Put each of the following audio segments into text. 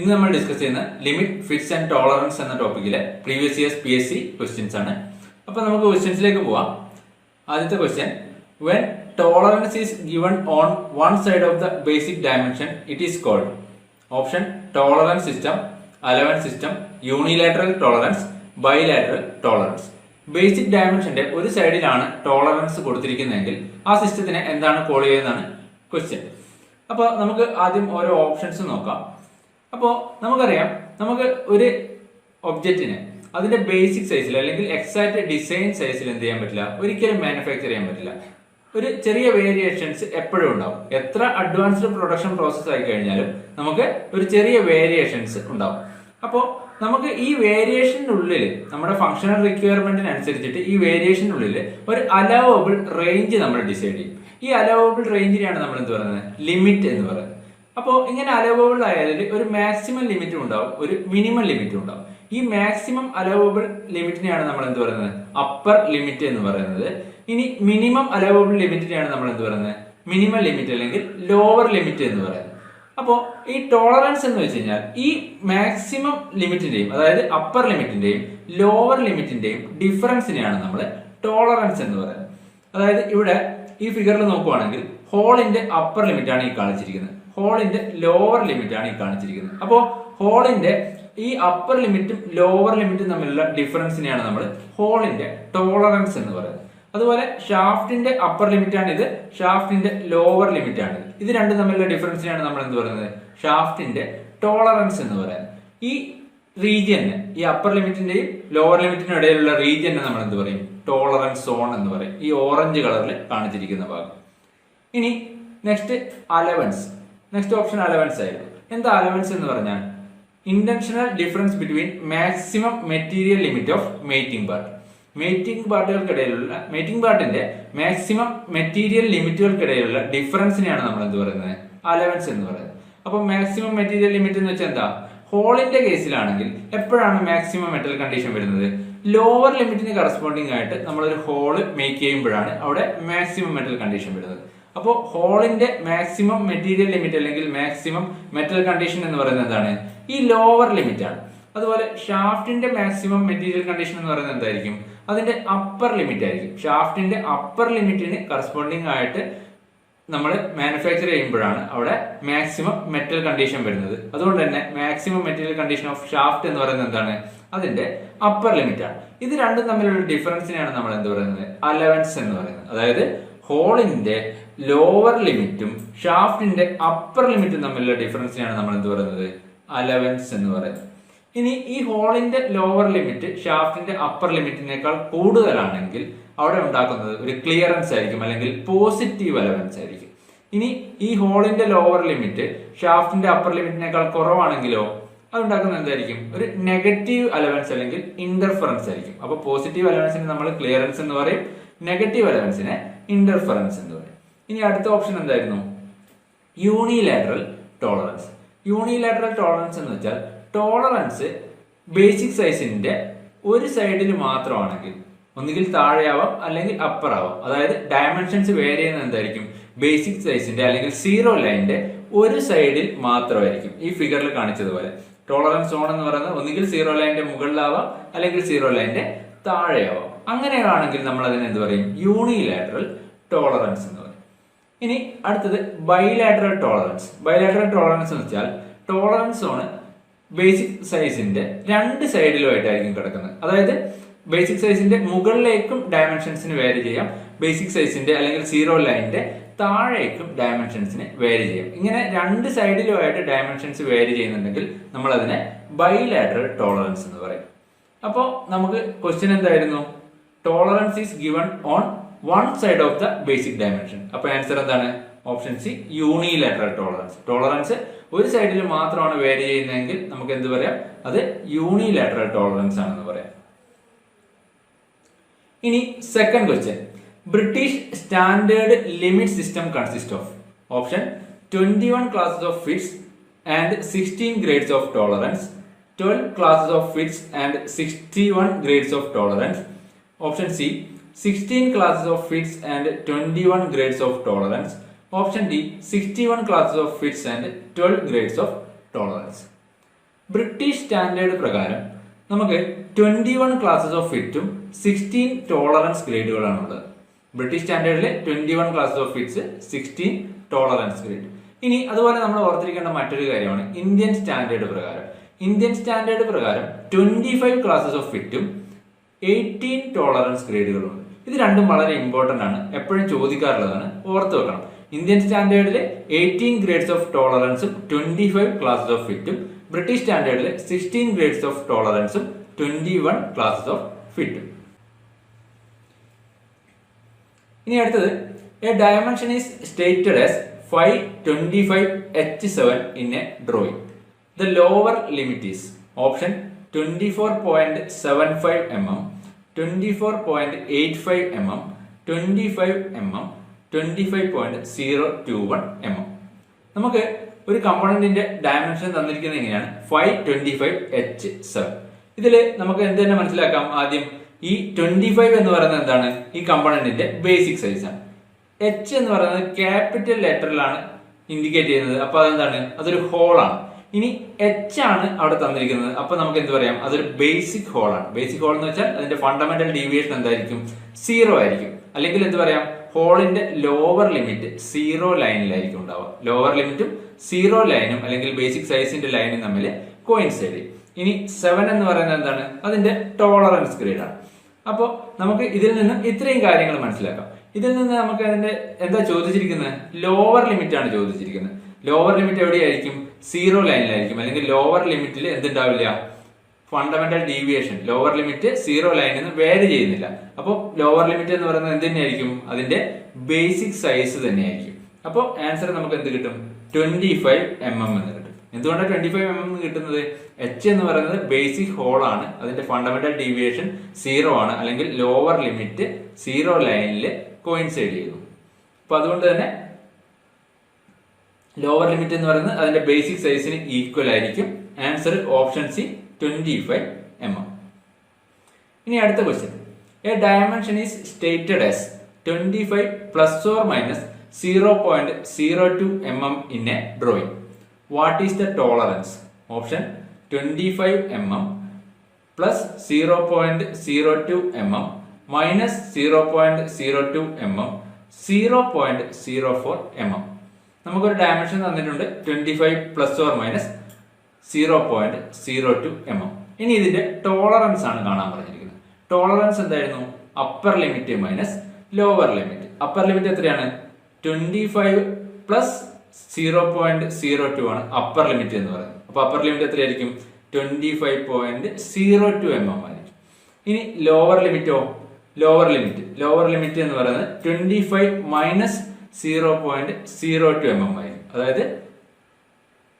ഇന്ന് നമ്മൾ ഡിസ്കസ് ചെയ്യുന്ന ലിമിറ്റ്, ഫിറ്റ്സ് ആൻഡ് ടോളറൻസ് എന്ന ടോപ്പിക്കിലെ പ്രീവിയസ് ഇയേഴ്സ് PSC ക്വസ്റ്റ്യൻസ് ആണ്. അപ്പോൾ നമുക്ക് ക്വസ്റ്റ്യൻസിലേക്ക് പോവാം. ആദ്യത്തെ question, when tolerance is given on one side of the basic dimension, it is called option tolerance system, allowance system, unilateral tolerance, bilateral tolerance. Basic ഡയമെൻഷന്റെ ഒരു സൈഡിലാണ് tolerance കൊടുത്തിരിക്കുന്നതെങ്കിൽ ആ സിസ്റ്റത്തിനെ എന്താണ് കോൾ ചെയ്യുന്നതാണ് ക്വസ്റ്റ്യൻ. അപ്പോൾ നമുക്ക് ആദ്യം ഓരോ ഓപ്ഷൻസ് നോക്കാം. അപ്പോൾ നമുക്കറിയാം, നമുക്ക് ഒരു ഒബ്ജക്റ്റിനെ അതിന്റെ ബേസിക് സൈസിൽ അല്ലെങ്കിൽ എക്സാക്ട് ഡിസൈൻ സൈസിൽ എന്ത് ചെയ്യാൻ പറ്റില്ല, ഒരിക്കലും മാനുഫാക്ചർ ചെയ്യാൻ പറ്റില്ല. ഒരു ചെറിയ വേരിയേഷൻസ് എപ്പോഴും ഉണ്ടാവും. എത്ര അഡ്വാൻസ്ഡ് പ്രൊഡക്ഷൻ പ്രോസസ് ആയി കഴിഞ്ഞാലും നമുക്ക് ഒരു ചെറിയ വേരിയേഷൻസ് ഉണ്ടാവും. അപ്പോൾ നമുക്ക് ഈ വേരിയേഷനുള്ളിൽ നമ്മുടെ ഫങ്ഷണൽ റിക്വയർമെന്റിനനുസരിച്ചിട്ട് ഈ വേരിയേഷനുള്ളിൽ ഒരു അലവബിൾ റേഞ്ച് നമ്മൾ ഡിസൈഡ് ചെയ്യും. ഈ അലവബിൾ റേഞ്ചിനെയാണ് നമ്മൾ എന്ത് പറയുന്നത്, ലിമിറ്റ് എന്ന് പറയുന്നത്. അപ്പോൾ ഇങ്ങനെ അലവബിൾ ആയാൽ ഒരു മാക്സിമം ലിമിറ്റും ഉണ്ടാവും, ഒരു മിനിമം ലിമിറ്റും ഉണ്ടാവും. ഈ മാക്സിമം അലവബിൾ ലിമിറ്റിനെയാണ് നമ്മൾ എന്ത് പറയുന്നത്, അപ്പർ ലിമിറ്റ് എന്ന് പറയുന്നത്. ഇനി മിനിമം അലവബിൾ ലിമിറ്റിനെയാണ് നമ്മൾ എന്ത് പറയുന്നത്, മിനിമം ലിമിറ്റ് അല്ലെങ്കിൽ ലോവർ ലിമിറ്റ് എന്ന് പറയുന്നത്. അപ്പോൾ ഈ ടോളറൻസ് എന്ന് വെച്ച് കഴിഞ്ഞാൽ ഈ മാക്സിമം ലിമിറ്റിന്റെയും അതായത് അപ്പർ ലിമിറ്റിന്റെയും ലോവർ ലിമിറ്റിന്റെയും ഡിഫറൻസിനെയാണ് നമ്മൾ ടോളറൻസ് എന്ന് പറയുന്നത്. അതായത് ഇവിടെ ഈ ഫിഗറിൽ നോക്കുവാണെങ്കിൽ ഹോളിന്റെ അപ്പർ ലിമിറ്റ് ആണ് ഈ കാണിച്ചിരിക്കുന്നത്, ഹോളിന്റെ ലോവർ ലിമിറ്റ് ആണ് ഈ കാണിച്ചിരിക്കുന്നത്. അപ്പോൾ ഹോളിന്റെ ഈ അപ്പർ ലിമിറ്റും ലോവർ ലിമിറ്റും തമ്മിലുള്ള ഡിഫറൻസിനെയാണ് നമ്മൾ ഹോളിന്റെ ടോളറൻസ് എന്ന് പറയുന്നത്. അതുപോലെ ഷാഫ്റ്റിന്റെ അപ്പർ ലിമിറ്റ് ആണ് ഇത്, ഷാഫ്റ്റിന്റെ ലോവർ ലിമിറ്റ് ആണ് ഇത്. ഇത് രണ്ടും തമ്മിലുള്ള ഡിഫറൻസിനെയാണ് നമ്മൾ എന്ത് പറയുന്നത്, ഷാഫ്റ്റിന്റെ ടോളറൻസ് എന്ന് പറയുന്നത്. ഈ റീജിയന്, ഈ അപ്പർ ലിമിറ്റിന്റെയും ലോവർ ലിമിറ്റിനും ഇടയിലുള്ള റീജിയനെ നമ്മൾ എന്ത് പറയും, ടോളറൻസ് സോൺ എന്ന് പറയും. ഈ ഓറഞ്ച് കളറിൽ കാണിച്ചിരിക്കുന്ന ഭാഗം. ഇനി next allowance. Next option allowance ആയിരുന്നു. എന്താ അലവൻസ് എന്ന് പറഞ്ഞാൽ, intentional difference between maximum material limit of mating part. Mating പാർട്ടുകൾക്കിടയിലുള്ള മേറ്റിംഗ് പാർട്ടിന്റെ മാക്സിമം മെറ്റീരിയൽ ലിമിറ്റുകൾക്കിടയിലുള്ള ഡിഫറൻസിനെയാണ് നമ്മൾ എന്ത് പറയുന്നത്, അലവൻസ് എന്ന് പറയുന്നത്. അപ്പൊ മാക്സിമം മെറ്റീരിയൽ ലിമിറ്റ് എന്ന് വെച്ചാൽ എന്താ, ഹോളിന്റെ കേസിലാണെങ്കിൽ എപ്പോഴാണ് മാക്സിമം മെറ്റൽ കണ്ടീഷൻ വരുന്നത്, ലോവർ ലിമിറ്റിന് കറസ്പോണ്ടിങ് ആയിട്ട് നമ്മളൊരു ഹോള് മേക്ക് ചെയ്യുമ്പോഴാണ് അവിടെ മാക്സിമം മെറ്റൽ കണ്ടീഷൻ വരുന്നത്. അപ്പോൾ ഹോളിന്റെ മാക്സിമം മെറ്റീരിയൽ ലിമിറ്റ് അല്ലെങ്കിൽ മാക്സിമം മെറ്റൽ കണ്ടീഷൻ എന്ന് പറയുന്നത് എന്താണ്, ഈ ലോവർ ലിമിറ്റ് ആണ്. അതുപോലെ ഷാഫ്റ്റിന്റെ മാക്സിമം മെറ്റീരിയൽ കണ്ടീഷൻ എന്ന് പറയുന്നത് എന്തായിരിക്കും, അതിന്റെ അപ്പർ ലിമിറ്റ് ആയിരിക്കും. ഷാഫ്റ്റിന്റെ അപ്പർ ലിമിറ്റിന് കറസ്പോണ്ടിങ് ആയിട്ട് നമ്മൾ മാനുഫാക്ചർ ചെയ്യുമ്പോഴാണ് അവിടെ മാക്സിമം മെറ്റൽ കണ്ടീഷൻ വരുന്നത്. അതുകൊണ്ട് തന്നെ maximum material condition of shaft എന്ന് പറയുന്നത് എന്താണ്, അതിന്റെ അപ്പർ ലിമിറ്റ് ആണ്. ഇത് രണ്ടും തമ്മിലുള്ള ഡിഫറൻസിനെയാണ് നമ്മൾ എന്ത് പറയുന്നത്, അലവൻസ് എന്ന് പറയുന്നത്. അതായത് ഹോളിന്റെ ലോവർ ലിമിറ്റും ഷാഫ്റ്റിന്റെ അപ്പർ ലിമിറ്റും തമ്മിലുള്ള ഡിഫറൻസിനെയാണ് നമ്മൾ എന്ത് പറയുന്നത്, അലവൻസ് എന്ന് പറയുന്നത്. ഇനി ഈ ഹോളിന്റെ ലോവർ ലിമിറ്റ് ഷാഫ്റ്റിന്റെ അപ്പർ ലിമിറ്റിനേക്കാൾ കൂടുതലാണെങ്കിൽ അവിടെ ഉണ്ടാക്കുന്നത് ഒരു ക്ലിയറൻസ് ആയിരിക്കും, അല്ലെങ്കിൽ പോസിറ്റീവ് അലവൻസ് ആയിരിക്കും. ഇനി ഈ ഹോളിന്റെ ലോവർ ലിമിറ്റ് ഷാഫ്റ്റിന്റെ അപ്പർ ലിമിറ്റിനേക്കാൾ കുറവാണെങ്കിലോ അതുണ്ടാക്കുന്നത് എന്തായിരിക്കും, ഒരു നെഗറ്റീവ് അലവൻസ് അല്ലെങ്കിൽ ഇന്റർഫറൻസ് ആയിരിക്കും. അപ്പൊ പോസിറ്റീവ് അലവൻസിനെ നമ്മൾ ക്ലിയറൻസ് എന്ന് പറയും, നെഗറ്റീവ് അലവൻസിനെ ഇന്റർഫറൻസ് എന്ന് പറയും. ഇനി അടുത്ത ഓപ്ഷൻ എന്തായിരുന്നു, യൂണിലാറ്ററൽ ടോളറൻസ്. യൂണിലാറ്ററൽ ടോളറൻസ് എന്ന് വെച്ചാൽ ടോളറൻസ് ബേസിക് സൈസിന്റെ ഒരു സൈഡിൽ മാത്രമാണെങ്കിൽ ഒന്നുകിൽ താഴെയാവാം അല്ലെങ്കിൽ അപ്പർ ആവാം. അതായത് ഡയമെൻഷൻസ് വേരി ചെയ്യുന്നത് എന്തായിരിക്കും, ബേസിക് സൈസിന്റെ അല്ലെങ്കിൽ സീറോ ലൈനിന്റെ ഒരു സൈഡിൽ മാത്രമായിരിക്കും. ഈ ഫിഗറിൽ കാണിച്ചതുപോലെ ടോളറൻസ് സോൺ എന്ന് പറയുന്നത് ഒന്നുകിൽ സീറോ ലൈനിന്റെ മുകളിലാവാം അല്ലെങ്കിൽ സീറോ ലൈനിന്റെ താഴെയാവാം. അങ്ങനെയാണെങ്കിൽ നമ്മൾ അതിനെ എന്ത് പറയും, യൂണിലാറ്ററൽ ടോളറൻസ് എന്ന് പറയും. ഇനി അടുത്തത് ബൈലാറ്ററൽ ടോളറൻസ്. ബൈലാറ്ററൽ ടോളറൻസ് എന്ന് വെച്ചാൽ ടോളറൻസ് സോൺ ബേസിക് സൈസിന്റെ രണ്ട് സൈഡിലുമായിട്ടായിരിക്കും കിടക്കുന്നത്. അതായത് ബേസിക് സൈസിന്റെ മുകളിലേക്കും ഡയമെൻഷൻസിന് വേരി ചെയ്യാം, ബേസിക് സൈസിന്റെ അല്ലെങ്കിൽ സീറോ ലൈനിന്റെ താഴേക്കും ഡയമെൻഷൻസിന് വേരി ചെയ്യാം. ഇങ്ങനെ രണ്ട് സൈഡിലുമായിട്ട് ഡയമെൻഷൻസ് വേരി ചെയ്യുന്നുണ്ടെങ്കിൽ നമ്മൾ അതിനെ ബൈലാറ്ററൽ ടോളറൻസ് എന്ന് പറയും. അപ്പോൾ നമുക്ക് ക്വസ്റ്റ്യൻ എന്തായിരുന്നു, tolerance is given on one side of the basic dimension. അപ്പൊ ആൻസർ എന്താണ്, option C, unilateral tolerance. Tolerance ഒരു സൈഡിൽ മാത്രമാണ് വേരി ചെയ്യുന്നതെങ്കിൽ നമുക്ക് എന്ത് പറയാം, അത് യൂണിലാറ്ററൽ ടോളറൻസ് ആണെന്ന് പറയാം. ഇനി second question, British standard limit system consist of option 21 classes of fits and 16 grades of tolerance, 12 classes of fits and 61 grades of tolerance. Option C, 16 classes of fits and 21 grades of tolerance. Option D, 61 classes of fits and 12 grades of tolerance. British standard പ്രകാരം നമുക്ക് 21 classes of ഫിറ്റും 16 tolerance ഗ്രേഡുകളാണുള്ളത്. British സ്റ്റാൻഡേർഡിലെ 21 classes of fits, 16 tolerance grade. ഇനി അതുപോലെ നമ്മൾ ഓർത്തിരിക്കേണ്ട മറ്റൊരു കാര്യമാണ് ഇന്ത്യൻ സ്റ്റാൻഡേർഡ് പ്രകാരം. ഇന്ത്യൻ സ്റ്റാൻഡേർഡ് പ്രകാരം 25 ക്ലാസ്സസ് ഓഫ് ഫിറ്റും 18 ടോളറൻസ് ഗ്രേഡുകളുണ്ട്. ഇത് രണ്ടും വളരെ ഇമ്പോർട്ടന്റ് ആണ്, എപ്പോഴും ചോദിക്കാറുള്ളതാണ്, ഓർത്ത് വെക്കണം. ഇന്ത്യൻ സ്റ്റാൻഡേർഡിലെ 18 ഗ്രേഡ്സ് ഓഫ് ടോളറൻസും 25 ക്ലാസ്സസ് ഓഫ് ഫിറ്റും, ബ്രിട്ടീഷ് സ്റ്റാൻഡേർഡിലെ 16 ഗ്രേഡ്സ് ഓഫ് ടോളറൻസും 21 ക്ലാസ്സസ് ഓഫ് ഫിറ്റും. ഇനി അടുത്തത്, A dimension is stated as 525h7 in a drawing. The lower limit is option 24.75 mm, 24.85 mm, 25 mm, 25.021 mm. നമുക്ക് ഒരു കമ്പോണന്റിന്റെ ഡയമെൻഷൻ തന്നിരിക്കുന്നത് എങ്ങനെയാണ്? 525h7. ഇതിൽ നമുക്ക് എന്ത് തന്നെ മനസ്സിലാക്കാം? ആദ്യം ഈ 25 എന്ന് പറയുന്നത് എന്താണ്? ഈ കമ്പോണന്റിന്റെ ബേസിക് സൈസ് ആണ്. എച്ച് എന്ന് പറയുന്നത് ക്യാപിറ്റൽ ലെറ്ററിലാണ് ഇൻഡിക്കേറ്റ് ചെയ്യുന്നത്. അപ്പൊ അതെന്താണ്? അതൊരു ഹോളാണ്. ഇനി എച്ച് ആണ് അവിടെ തന്നിരിക്കുന്നത്. അപ്പൊ നമുക്ക് എന്ത് പറയാം? അതൊരു ബേസിക് ഹോളാണ്. ബേസിക് ഹോൾ എന്ന് വെച്ചാൽ അതിന്റെ ഫണ്ടമെന്റൽ ഡീവിയേഷൻ എന്തായിരിക്കും? 0 ആയിരിക്കും. അല്ലെങ്കിൽ എന്ത് പറയാം? ഹോളിന്റെ ലോവർ ലിമിറ്റ് 0 ലൈനിലായിരിക്കും ഉണ്ടാവുക. ലോവർ ലിമിറ്റും 0 ലൈനും അല്ലെങ്കിൽ ബേസിക് സൈസിന്റെ ലൈനും തമ്മിൽ കോയിൻസൈഡ് ചെയ്യും. ഇനി 7 എന്ന് പറയുന്നത് എന്താണ്? അതിന്റെ ടോളറൻസ് ഗ്രേഡ് ആണ്. അപ്പോൾ നമുക്ക് ഇതിൽ നിന്നും ഇത്രയും കാര്യങ്ങൾ മനസ്സിലാക്കാം. ഇതിൽ നിന്ന് നമുക്ക് അതിന്റെ എന്താ ചോദിച്ചിരിക്കുന്നത്? ലോവർ ലിമിറ്റ് ആണ് ചോദിച്ചിരിക്കുന്നത്. ലോവർ ലിമിറ്റ് എവിടെയായിരിക്കും? 0 ലൈനിലായിരിക്കും. അല്ലെങ്കിൽ ലോവർ ലിമിറ്റിൽ എന്തുണ്ടാവില്ല? Fundamental deviation. ലോവർ ലിമിറ്റ് 0 ലൈനിൽ നിന്ന് വേരി ചെയ്യുന്നില്ല. അപ്പോൾ ലോവർ ലിമിറ്റ് എന്ന് പറയുന്നത് എന്ത് തന്നെയായിരിക്കും? അതിന്റെ ബേസിക് സൈസ് തന്നെയായിരിക്കും. അപ്പോൾ ആൻസർ നമുക്ക് എന്ത് കിട്ടും? 25 mm എന്ന് കിട്ടും. എന്തുകൊണ്ടാണ് 25 mm കിട്ടുന്നത്? എച്ച് എന്ന് പറയുന്നത് ബേസിക് ഹോൾ ആണ്. അതിന്റെ ഫണ്ടമെന്റൽ ഡീവിയേഷൻ 0 ആണ്. അല്ലെങ്കിൽ ലോവർ ലിമിറ്റ് 0 ലൈനിൽ കോയിൻസൈഡ് ചെയ്യുന്നു. അപ്പൊ അതുകൊണ്ട് തന്നെ ലോവർ ലിമിറ്റ് എന്ന് പറയുന്നത് അതിന്റെ ബേസിക് സൈസിന് ഈക്വൽ ആയിരിക്കും. Answer option C 25 mm. ഇനി അടുത്ത question, A dimension is stated as 25 ± 0.02 mm in a drawing. What is the tolerance? Option 25 mm plus 0.02 mm minus 0.02 mm 0.04 mm. നമുക്കൊരു ഡയമെൻഷൻ തന്നിട്ടുണ്ട് 25 ± 0.02 mm. ഇനി ഇതിന്റെ ടോളറൻസ് ആണ് കാണാൻ പറഞ്ഞിരിക്കുന്നത്. ടോളറൻസ് എന്തായിരുന്നു? Upper limit minus lower limit. Upper limit എത്രയാണ്? 25 plus 0.02 ആണ് അപ്പർ ലിമിറ്റ് എന്ന് പറയുന്നത്. അപ്പൊ അപ്പർ ലിമിറ്റ് എത്രയായിരിക്കും? 25.02 mm ആയിരിക്കും. ഇനി ലോവർ ലിമിറ്റോ? ലോവർ ലിമിറ്റ് എന്ന് പറയുന്നത് 25 മൈനസ് 0.02 mm ആയിരിക്കും. അതായത്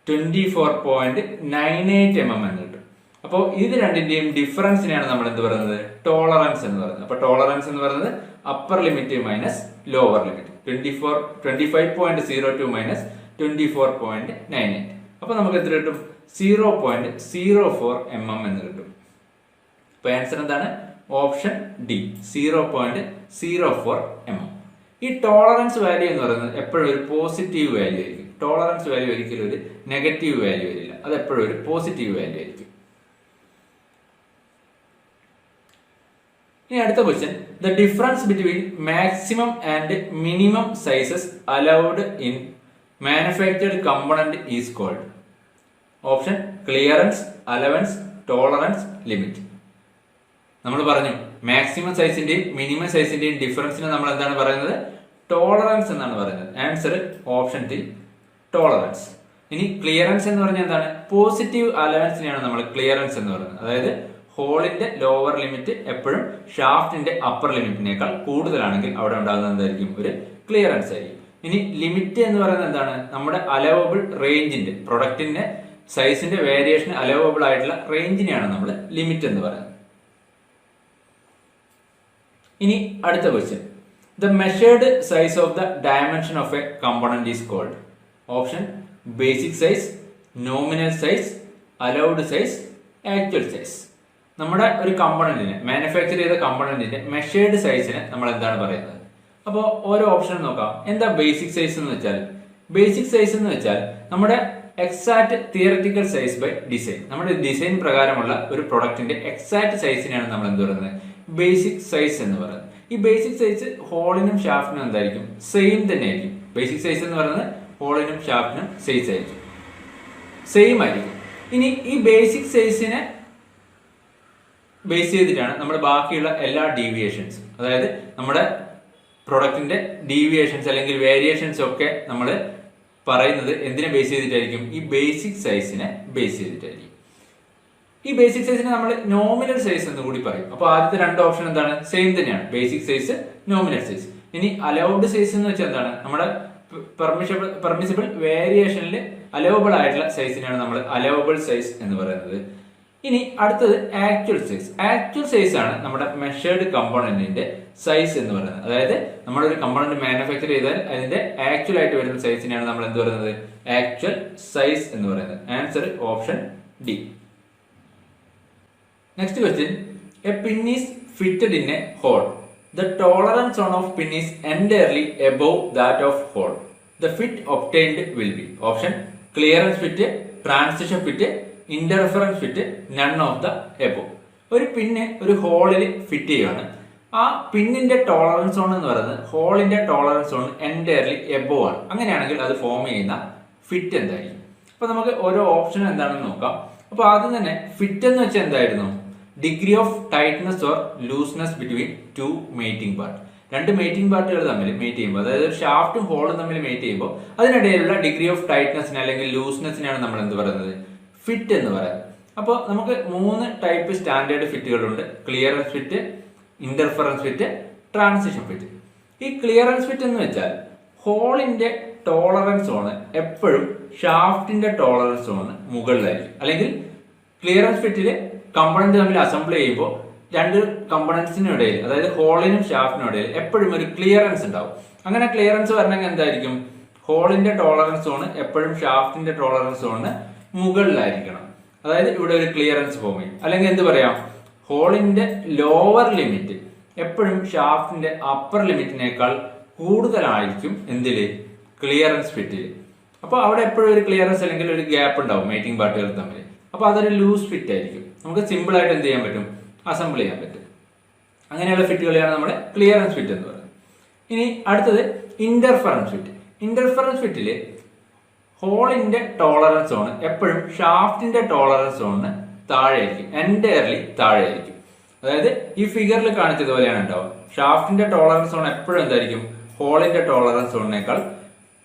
24.98 mm എന്ന് കിട്ടും. അപ്പോൾ ഇത് രണ്ടിന്റെയും ഡിഫറൻസിനെയാണ് നമ്മൾ എന്ത് പറയുന്നത്? ടോളറൻസ് എന്ന് പറയുന്നത്. അപ്പൊ ടോളറൻസ് എന്ന് പറയുന്നത് upper limit minus lower limit. 25.02 minus 24.98. അപ്പൊ നമുക്ക് എത്ര കിട്ടും? 0.04 mm എന്ന് കിട്ടും. അപ്പൊ ആൻസർ എന്താണ്? Option D 0.04 mm. ഈ ടോളറൻസ് വാല്യൂ എന്ന് പറയുന്നത് എപ്പോഴും ഒരു പോസിറ്റീവ് വാല്യൂ ആയിരിക്കും. ടോളറൻസ് വാല്യൂ ഒരിക്കലും ഒരു നെഗറ്റീവ് വാല്യൂ വരില്ല. അത് എപ്പോഴും ഒരു പോസിറ്റീവ് വാല്യൂ ആയിരിക്കും. ഇനി അടുത്ത question, the difference between maximum and minimum sizes allowed in manufactured component is called. Option clearance, allowance, tolerance, limit. നമ്മൾ പറഞ്ഞു മാക്സിമം സൈസിന്റെയും മിനിമം സൈസിന്റെയും ഡിഫറൻസിനെ നമ്മൾ എന്താണ് പറയുന്നത്? ടോളറൻസ് എന്നാണ് പറയുന്നത്. Answer option D tolerance. ഇനി ക്ലിയറൻസ് എന്ന് പറഞ്ഞാൽ എന്താണ്? പോസിറ്റീവ് അലവൻസിനെയാണ് നമ്മൾ ക്ലിയറൻസ് എന്ന് പറയുന്നത്. അതായത് ഹോളിന്റെ ലോവർ ലിമിറ്റ് എപ്പോഴും ഷാഫ്റ്റിന്റെ അപ്പർ ലിമിറ്റിനേക്കാൾ കൂടുതലാണെങ്കിൽ അവിടെ ഉണ്ടാകുന്നത് എന്തായിരിക്കും? ഒരു ക്ലിയറൻസ് ആയിരിക്കും. ഇനി ലിമിറ്റ് എന്ന് പറയുന്നത് എന്താണ്? നമ്മുടെ അലവബിൾ റേഞ്ചിന്റെ, പ്രൊഡക്റ്റിന്റെ സൈസിന്റെ വേരിയേഷൻ അലവബിൾ ആയിട്ടുള്ള റേഞ്ചിനെയാണ് നമ്മൾ ലിമിറ്റ് എന്ന് പറയുന്നത്. ഇനി അടുത്ത question, the measured size of the dimension of a component is called. Option basic size, nominal size, allowed size, actual size. നമ്മുടെ ഒരു കമ്പോണന്റിനെ, മാനുഫാക്ചർ ചെയ്ത കമ്പോണന്റിന്റെ മെഷേർഡ് സൈസിനെ നമ്മൾ എന്താണ് പറയുന്നത്? അപ്പോൾ ഓരോ ഓപ്ഷൻ നോക്കാം. എന്താ ബേസിക് സൈസ് എന്ന് വെച്ചാൽ? ബേസിക് സൈസ് എന്ന് വെച്ചാൽ നമ്മുടെ exact theoretical size by design. നമ്മുടെ ഡിസൈൻ പ്രകാരമുള്ള ഒരു പ്രൊഡക്റ്റിന്റെ എക്സാക്ട് സൈസിനെയാണ് നമ്മൾ എന്ത് പറയുന്നത്? ബേസിക് സൈസ് എന്ന് പറയുന്നത്. ഈ ബേസിക് സൈസ് ഹോളിനും ഷാഫ്റ്റിനും എന്തായിരിക്കും? സെയിം തന്നെ ആയിരിക്കും. ബേസിക് സൈസ് എന്ന് പറയുന്നത് ഹോളിനും ഷാഫ്റ്റിനും സെയിം ആയിരിക്കും. ഇനി ഈ ബേസിക് സൈസിനെ ബേസ് ചെയ്തിട്ടാണ് നമ്മൾ ബാക്കിയുള്ള എല്ലാ ഡീവിയേഷൻസ്, അതായത് നമ്മുടെ പ്രൊഡക്റ്റിന്റെ ഡീവിയേഷൻസ് അല്ലെങ്കിൽ വേരിയേഷൻസ് ഒക്കെ നമ്മൾ പറയുന്നത് എന്തിനെ ബേസ് ചെയ്തിട്ടായിരിക്കും? ഈ ബേസിക് സൈസിനെ ബേസ് ചെയ്തിട്ടായിരിക്കും. ഈ ബേസിക് സൈസിനെ നമ്മൾ നോമിനൽ സൈസ് എന്ന് കൂടി പറയും. അപ്പോൾ ആദ്യത്തെ രണ്ട് ഓപ്ഷൻ എന്താണ്? സെയിം തന്നെയാണ്, ബേസിക് സൈസ്, നോമിനൽ സൈസ്. ഇനി അലൗഡ് സൈസ് എന്ന് വെച്ചാൽ എന്താണ്? നമ്മുടെ പെർമിസിബിൾ വേരിയേഷനിൽ അലൗബിൾ ആയിട്ടുള്ള സൈസിനാണ് നമ്മൾ അലൗബിൾ സൈസ് എന്ന് പറയുന്നത്. ഇനി അടുത്തത് ആക്ച്വൽ സൈസ്. ആക്ച്വൽ സൈസ് ആണ് നമ്മുടെ മെഷേർഡ് കമ്പോണന്റിന്റെ സൈസ് എന്ന് പറയുന്നത്. അതായത് നമ്മളൊരു കമ്പോണന്റ് മാനുഫാക്ചർ ചെയ്താൽ അതിന്റെ ആക്ച്വൽ ആയിട്ട് വരുന്ന സൈസിനെയാണ് നമ്മൾ എന്ത് പറയുന്നത്? ആക്ച്വൽ സൈസ് എന്ന് പറയുന്നത്. Answer option D. Next question. A pin is fitted in a hole. The tolerance zone of pin is entirely above that of hole. The fit obtained will be option clearance fit, transition fit, interference fit, none of the above. ഒരു പിന്ന് ഒരു ഹോളിൽ fit ചെയ്യുകയാണ്. ആ പിന്നിന്റെ tolerance zone എന്ന് പറയുന്നത് ഹോളിന്റെ tolerance zone entirely above ആണ്. അങ്ങനെയാണെങ്കിൽ അത് ഫോം ചെയ്യുന്ന ഫിറ്റ് എന്തായിരിക്കും? അപ്പൊ നമുക്ക് ഓരോ ഓപ്ഷൻ എന്താണെന്ന് നോക്കാം. അപ്പൊ ആദ്യം തന്നെ ഫിറ്റ് എന്ന് വെച്ചാൽ എന്തായിരുന്നു? Degree of tightness or looseness between two mating part. രണ്ട് മേറ്റിംഗ് പാർട്ടുകൾ തമ്മിൽ മേറ്റ് ചെയ്യുമ്പോൾ, അതായത് ഷാഫ്റ്റും ഹോളും തമ്മിൽ മേറ്റ് ചെയ്യുമ്പോൾ അതിനിടയിലുള്ള ഡിഗ്രി ഓഫ് ടൈറ്റ്നസിനെ അല്ലെങ്കിൽ ലൂസ്നെസ്സിനെയാണ് നമ്മൾ എന്ത് പറയുന്നത്? ഫിറ്റ് എന്ന് പറയുന്നത്. അപ്പോൾ നമുക്ക് 3 ടൈപ്പ് സ്റ്റാൻഡേർഡ് ഫിറ്റുകളുണ്ട്. Clearance fit, interference fit, transition fit. ഈ ക്ലിയറൻസ് ഫിറ്റ് എന്ന് വെച്ചാൽ ഹോളിന്റെ ടോളറൻസ് സോണ് എപ്പോഴും ഷാഫ്റ്റിന്റെ ടോളറൻസ് സോണ് മുകളിലായിരിക്കും. അല്ലെങ്കിൽ ക്ലിയറൻസ് ഫിറ്റില് കമ്പണന്റ് തമ്മിൽ അസംബിൾ ചെയ്യുമ്പോൾ രണ്ട് കമ്പണന്റ്സിനും ഇടയിൽ, അതായത് ഹോളിനും ഷാഫ്റ്റിനും ഇടയിൽ എപ്പോഴും ഒരു ക്ലിയറൻസ് ഉണ്ടാവും. അങ്ങനെ ക്ലിയറൻസ് വരണമെങ്കിൽ എന്തായിരിക്കും? ഹോളിന്റെ ടോളറൻസ് സോണ് എപ്പോഴും ഷാഫ്റ്റിന്റെ ടോളറൻസ് സോണിന് മുകളിലായിരിക്കണം. അതായത് ഇവിടെ ഒരു ക്ലിയറൻസ് ഫോം ചെയ്യും. അല്ലെങ്കിൽ എന്ത് പറയാം? ഹോളിന്റെ ലോവർ ലിമിറ്റ് എപ്പോഴും ഷാഫ്റ്റിന്റെ അപ്പർ ലിമിറ്റിനേക്കാൾ കൂടുതലായിരിക്കും എന്തില്? ക്ലിയറൻസ് ഫിറ്റിൽ. അപ്പൊ അവിടെ എപ്പോഴും ഒരു ക്ലിയറൻസ് അല്ലെങ്കിൽ ഒരു ഗ്യാപ്പ് ഉണ്ടാവും മേറ്റിംഗ് പാർട്ടുകൾ തമ്മിൽ. അപ്പൊ അതൊരു ലൂസ് ഫിറ്റ് ആയിരിക്കും. നമുക്ക് സിമ്പിൾ ആയിട്ട് എന്ത് ചെയ്യാൻ പറ്റും? അസംബിൾ ചെയ്യാൻ പറ്റും. അങ്ങനെയുള്ള ഫിറ്റുകളെയാണ് നമ്മുടെ ക്ലിയറൻസ് ഫിറ്റ് എന്ന് പറയുന്നത്. ഇനി അടുത്തത് ഇന്റർഫറൻസ് ഫിറ്റ്. ഇന്റർഫറൻസ് ഫിറ്റില് ഹോളിന്റെ ടോളറൻസ് സോൺ എപ്പോഴും ഷാഫ്റ്റിന്റെ ടോളറൻസ് സോണിന് താഴെയായിരിക്കും, എൻറ്റയർലി താഴെയായിരിക്കും. അതായത് ഈ ഫിഗറിൽ കാണിച്ചതുപോലെയാണ് ഉണ്ടാവുക. ഷാഫ്റ്റിന്റെ ടോളറൻസ് സോൺ എപ്പോഴും എന്തായിരിക്കും? ഹോളിന്റെ ടോളറൻസ് സോണിനേക്കാൾ